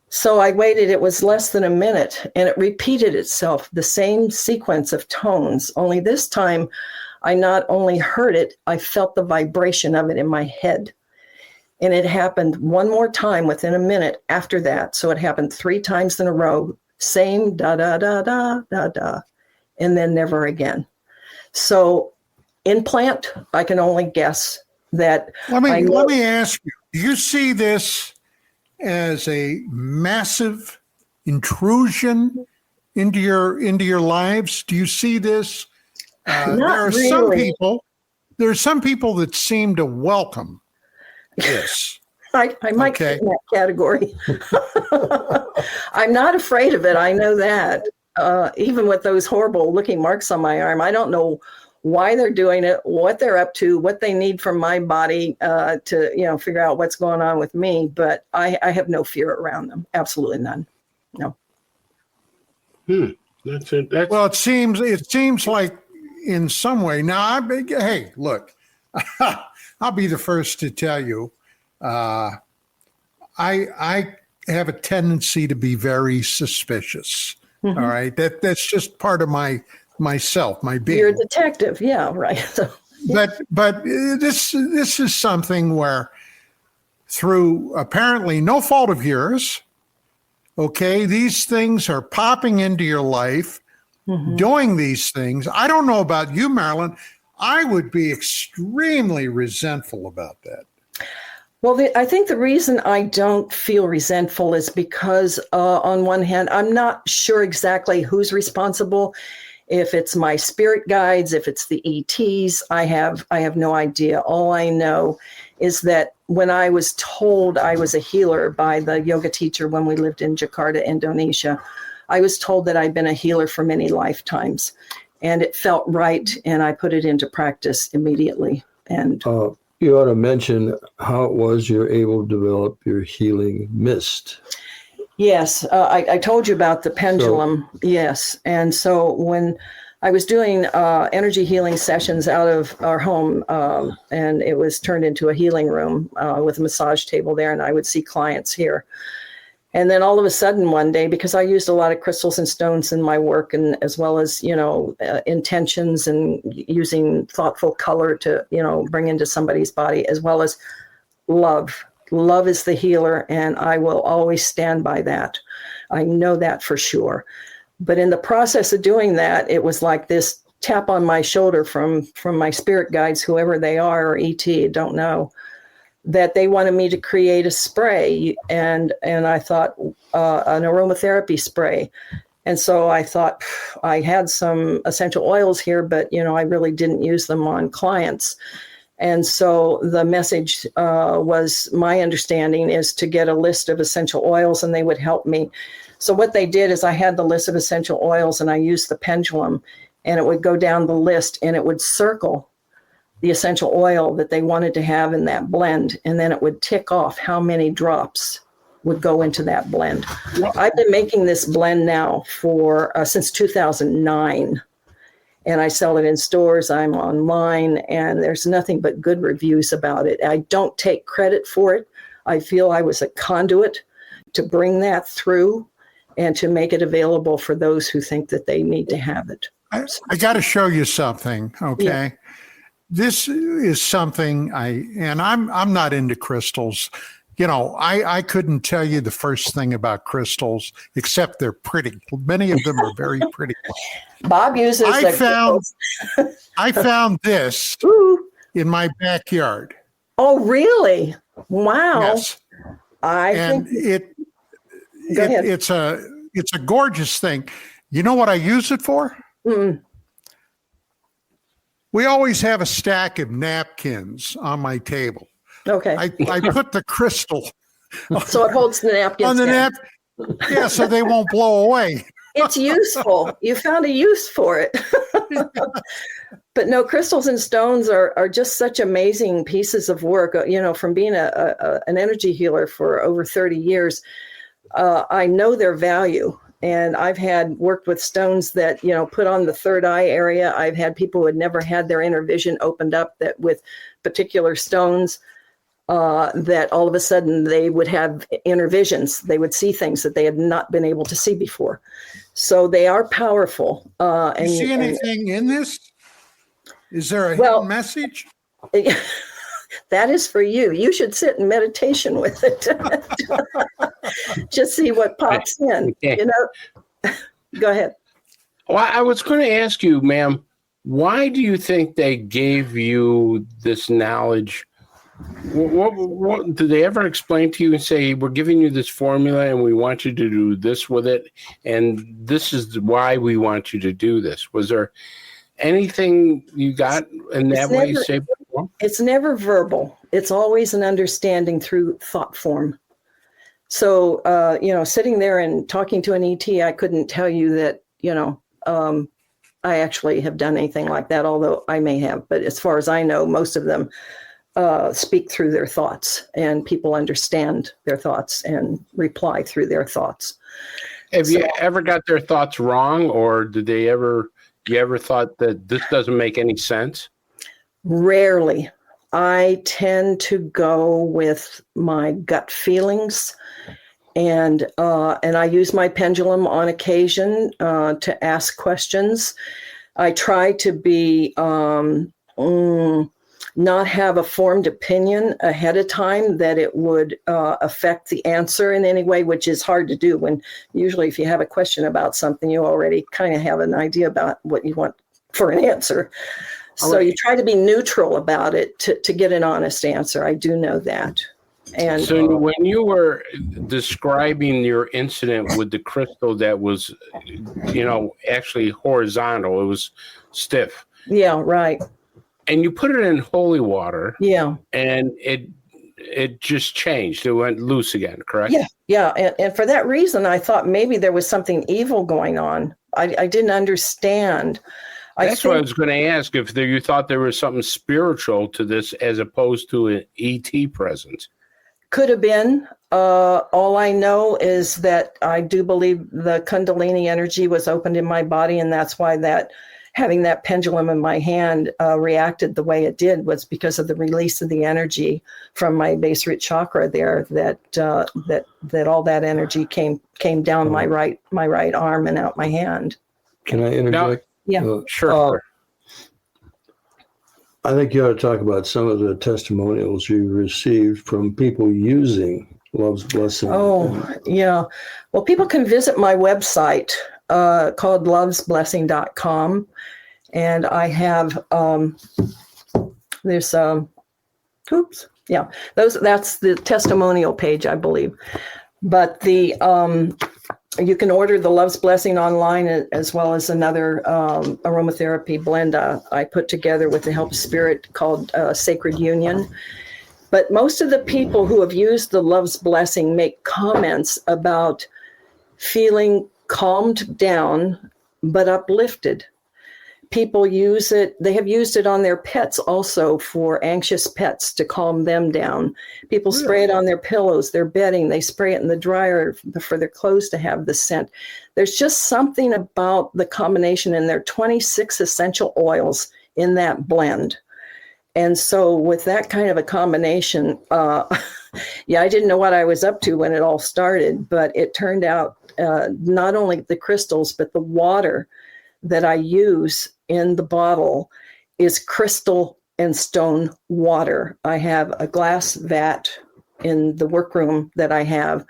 So I waited. It was less than a minute and it repeated itself, the same sequence of tones. Only this time I not only heard it, I felt the vibration of it in my head. And it happened one more time within a minute after that. So it happened 3 times in a row. Same da, da, da, da, da, da, and then never again. So implant, I can only guess that. Let me ask you, do you see this as a massive intrusion into your lives? Do you see this? There are really. There are some people that seem to welcome this. I might fit in that category. I'm not afraid of it. I know that. Even with those horrible looking marks on my arm, I don't know why they're doing it, what they're up to, what they need from my body to figure out what's going on with me. But I have no fear around them. Absolutely none. No. That's it. Well, it seems like in some way. Now, hey, look, I'll be the first to tell you. I have a tendency to be very suspicious. All right. That's just part of myself, my being. You're a detective. Yeah. Right. So, yeah. But this is something where through apparently no fault of yours, okay, these things are popping into your life, doing these things. I don't know about you, Marilyn. I would be extremely resentful about that. Well, I think the reason I don't feel resentful is because on one hand, I'm not sure exactly who's responsible. If it's my spirit guides, if it's the ETs, I have no idea. All I know is that when I was told I was a healer by the yoga teacher when we lived in Jakarta, Indonesia, I was told that I'd been a healer for many lifetimes. And it felt right, and I put it into practice immediately. And you ought to mention how it was you're able to develop your healing mist. Yes, I told you about the pendulum. Yes. And so when I was doing energy healing sessions out of our home, and it was turned into a healing room with a massage table there, and I would see clients here. And then all of a sudden one day, because I used a lot of crystals and stones in my work, and as well as, intentions and using thoughtful color to, bring into somebody's body, as well as love love is the healer, and I will always stand by that. I know that for sure. But in the process of doing that, it was like this tap on my shoulder from my spirit guides, whoever they are, or ET, don't know, that they wanted me to create a spray, and I thought an aromatherapy spray. And so I thought, I had some essential oils here, but I really didn't use them on clients. And so the message was, my understanding is to get a list of essential oils, and they would help me. So what they did is I had the list of essential oils, and I used the pendulum, and it would go down the list, and it would circle the essential oil that they wanted to have in that blend. And then it would tick off how many drops would go into that blend. I've been making this blend now for since 2009. And I sell it in stores, I'm online, and there's nothing but good reviews about it. I don't take credit for it. I feel I was a conduit to bring that through and to make it available for those who think that they need to have it. I got to show you something, okay? Yeah. This is something I'm not into crystals. I couldn't tell you the first thing about crystals, except they're pretty. Many of them are very pretty. Bob uses I found this in my backyard. Oh, really? Wow. Yes. It's a gorgeous thing. You know what I use it for? Mm-mm. We always have a stack of napkins on my table. Okay. I put the crystal so it holds the napkins on the yeah, so they won't blow away. It's useful. You found a use for it. But no, crystals and stones are just such amazing pieces of work. From being an energy healer for over 30 years, I know their value. And I've worked with stones that, put on the third eye area. I've had people who had never had their inner vision opened up, that with particular stones, that all of a sudden they would have inner visions. They would see things that they had not been able to see before. So they are powerful. You see anything in this? Is there a hidden message? That is for you. You should sit in meditation with it. Just see what pops in. Go ahead. Well, I was going to ask you, ma'am, why do you think they gave you this knowledge? What did they ever explain to you and say, we're giving you this formula and we want you to do this with it, and this is why we want you to do this? Was there anything you got in that way? It's never verbal. It's always an understanding through thought form. So, sitting there and talking to an ET, I couldn't tell you that, I actually have done anything like that, although I may have. But as far as I know, most of them speak through their thoughts, and people understand their thoughts and reply through their thoughts. Have you ever got their thoughts wrong, or you ever thought that this doesn't make any sense? Rarely. I tend to go with my gut feelings, and I use my pendulum on occasion to ask questions. I try to be not have a formed opinion ahead of time that it would affect the answer in any way, which is hard to do when usually if you have a question about something, you already kind of have an idea about what you want for an answer. So you try to be neutral about it to get an honest answer. I do know that. And so when you were describing your incident with the crystal that was, actually horizontal, it was stiff. Yeah, right. And you put it in holy water. Yeah. And it just changed. It went loose again, correct? Yeah. And for that reason, I thought maybe there was something evil going on. I didn't understand. That's what I was going to ask, if you thought there was something spiritual to this as opposed to an ET presence. Could have been. All I know is that I do believe the Kundalini energy was opened in my body, and that's why having that pendulum in my hand reacted the way it did, was because of the release of the energy from my base root chakra there, that all that energy came down my right arm and out my hand. Can I interject? Yeah. Sure. I think you ought to talk about some of the testimonials you received from people using Love's Blessing. Oh, yeah. Well, people can visit my website called lovesblessing.com. And I have, that's the testimonial page, I believe. But you can order the Love's Blessing online, as well as another aromatherapy blend I put together with the help of Spirit called Sacred Union. But most of the people who have used the Love's Blessing make comments about feeling calmed down but uplifted. People use it. They have used it on their pets also, for anxious pets, to calm them down. People spray it on their pillows, their bedding. They spray it in the dryer for their clothes to have the scent. There's just something about the combination, and there are 26 essential oils in that blend. And so with that kind of a combination, I didn't know what I was up to when it all started, but it turned out not only the crystals, but the water that I use in the bottle is crystal and stone water. I have a glass vat in the workroom that I have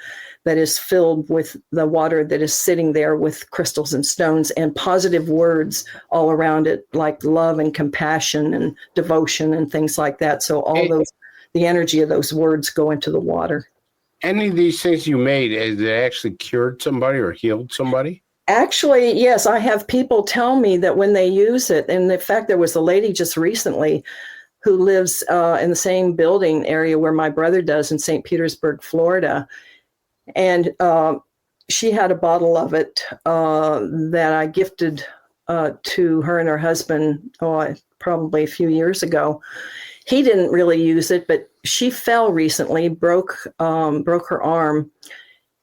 that is filled with the water that is sitting there with crystals and stones and positive words all around it, like love and compassion and devotion and things like that. So all the energy of those words go into the water. Any of these things you made, has it actually cured somebody or healed somebody? Actually, yes, I have people tell me that when they use it, and in fact, there was a lady just recently who lives in the same building area where my brother does in St. Petersburg, Florida. And she had a bottle of it that I gifted to her and her husband, probably a few years ago. He didn't really use it, but she fell recently, broke her arm,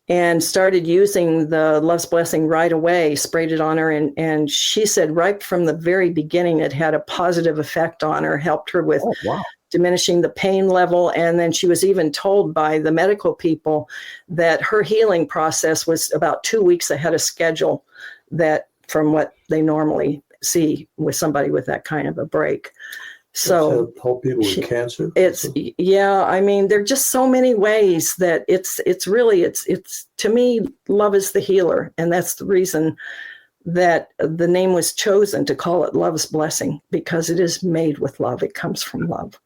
and started using the Love's Blessing right away, sprayed it on her. And she said right from the very beginning, it had a positive effect on her, helped her with diminishing the pain level. And then she was even told by the medical people that her healing process was about 2 weeks ahead of schedule, that from what they normally see with somebody with that kind of a break. So help people with cancer. I mean, there are just so many ways that it's to me, love is the healer. And that's the reason that the name was chosen, to call it Love's Blessing, because it is made with love. It comes from love.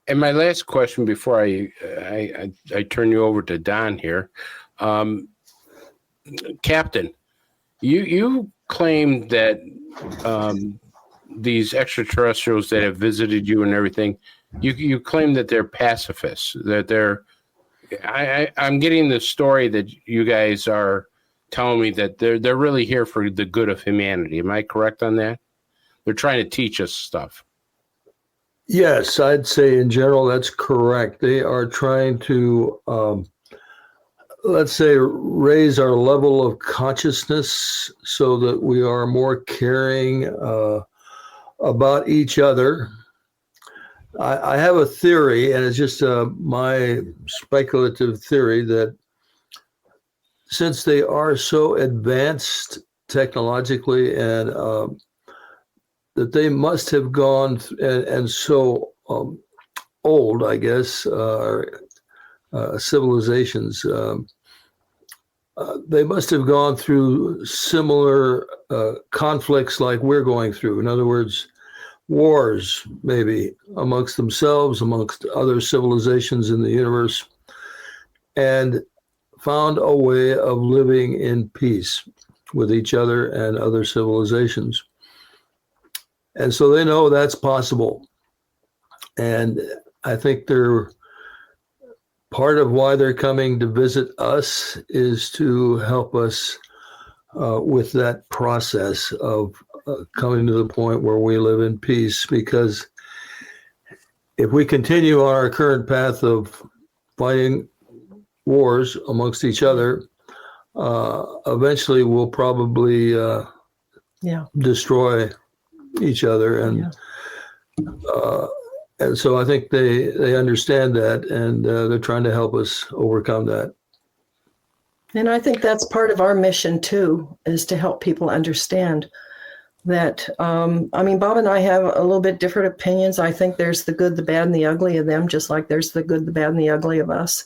And my last question before I turn you over to Don here, Captain, you claimed that these extraterrestrials that have visited you and everything, you claim that they're pacifists, that they're, I'm getting the story that you guys are telling me that they're really here for the good of humanity. Am I correct on that? They're trying to teach us stuff. Yes, I'd say in general that's correct. They are trying to, let's say, raise our level of consciousness so that we are more caring about each other. I have a theory, and it's just my speculative theory, that since they are so advanced technologically, and that they must have gone and so old, I guess, civilizations, they must have gone through similar conflicts like we're going through. In other words, wars, maybe amongst themselves, amongst other civilizations in the universe, and found a way of living in peace with each other and other civilizations. And so they know that's possible. And I think they're part of why they're coming to visit us is to help us with that process of coming to the point where we live in peace. Because if we continue on our current path of fighting wars amongst each other, eventually we'll probably destroy each other. And so I think they understand that, and they're trying to help us overcome that. And I think that's part of our mission too, is to help people understand that, I mean, Bob and I have a little bit different opinions. I think there's the good, the bad, and the ugly of them, just like there's the good, the bad, and the ugly of us.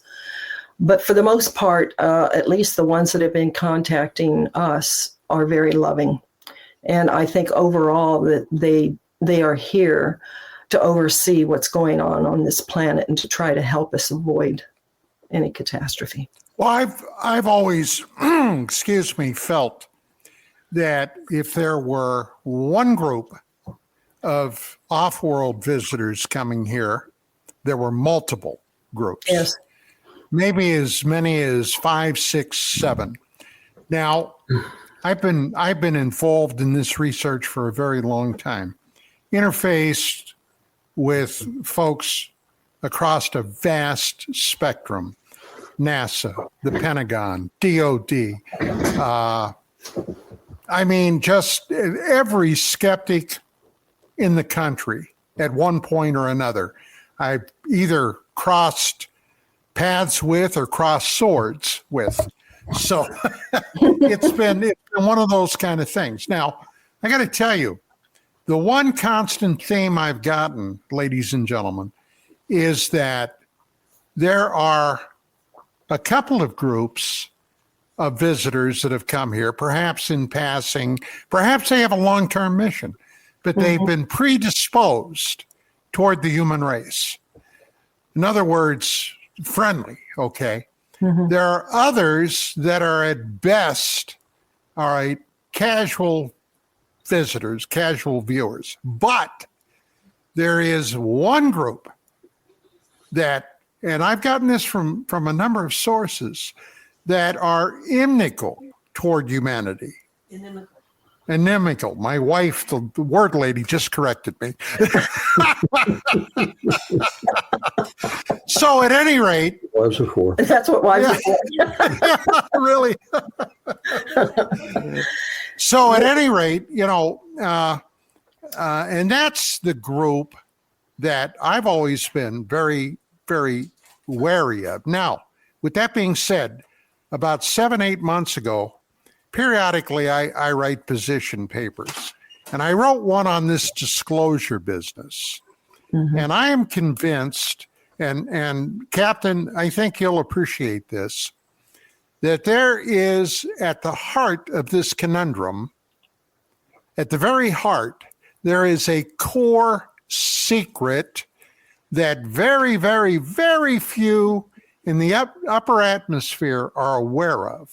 But for the most part, at least the ones that have been contacting us are very loving. And I think overall that they are here to oversee what's going on this planet and to try to help us avoid any catastrophe. Well, I've always, excuse me, felt that if there were one group of off-world visitors coming here, there were multiple groups. Yes. Maybe as many as 5, 6, 7. Now, I've been involved in this research for a very long time, interfaced with folks across a vast spectrum: NASA, the Pentagon, DOD. I mean, just every skeptic in the country at one point or another. I've either crossed paths with or crossed swords with. So it's been one of those kind of things. Now, I got to tell you, the one constant theme I've gotten, ladies and gentlemen, is that there are a couple of groups of visitors that have come here, perhaps in passing, perhaps they have a long-term mission, but they've been predisposed toward the human race. In other words, friendly, okay? There are others that are at best, all right, casual visitors, casual viewers. But there is one group that, and I've gotten this from a number of sources, that are inimical toward humanity. Inimical. My wife, the word lady, just corrected me. So at any rate, Wives are for. That's what wives are for. really. So at any rate, and that's the group that I've always been very, very wary of. Now, with that being said, about 7, 8 months ago, periodically I write position papers, and I wrote one on this disclosure business. And I am convinced, and Captain, I think you'll appreciate this, that there is at the heart of this conundrum, at the very heart, there is a core secret that very, very, very few in the upper atmosphere are aware of.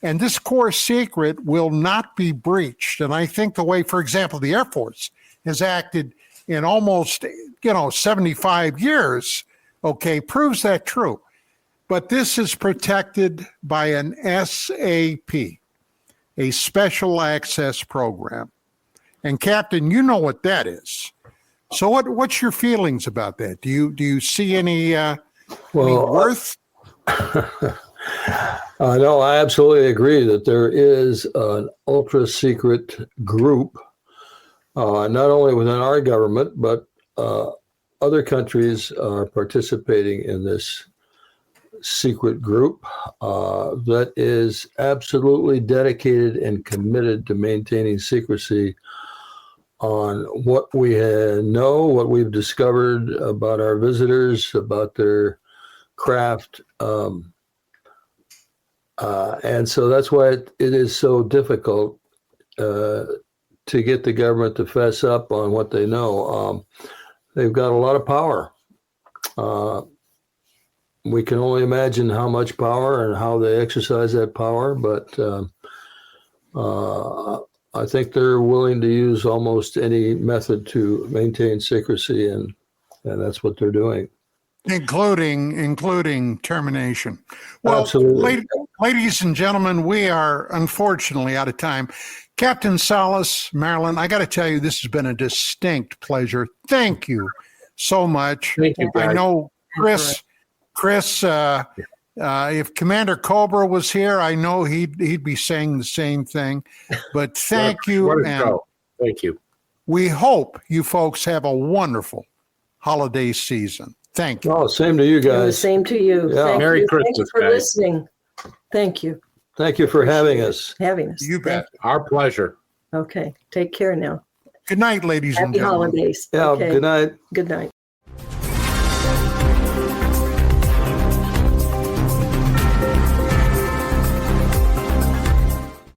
And this core secret will not be breached. And I think the way, for example, the Air Force has acted in almost, 75 years, okay, proves that true. But this is protected by an SAP, a special access program. And Captain, you know what that is. So what's your feelings about that? Do you see any worth? No, I absolutely agree that there is an ultra secret group, not only within our government, but other countries are participating in this secret group that is absolutely dedicated and committed to maintaining secrecy on what we know, what we've discovered about our visitors, about their craft. And so that's why it is so difficult to get the government to fess up on what they know. They've got a lot of power. We can only imagine how much power and how they exercise that power, but I think they're willing to use almost any method to maintain secrecy, and that's what they're doing. Including termination. Well, absolutely. Ladies and gentlemen, we are unfortunately out of time. Captain Salas, Marilyn, I got to tell you, this has been a distinct pleasure. Thank you so much. Thank you, guys. I know Chris, if Commander Cobra was here, I know he'd be saying the same thing. But thank you. And thank you. we hope you folks have a wonderful holiday season. Thank you. Oh, same to you guys. Same to you. Yeah. Thank Merry you. Christmas, Thanks for guys. listening. Thank you. Thank you for having us. Having us. You bet. Our pleasure. Okay. Take care now. Good night, ladies and Happy gentlemen. holidays. Yeah, Okay. good night. Good night.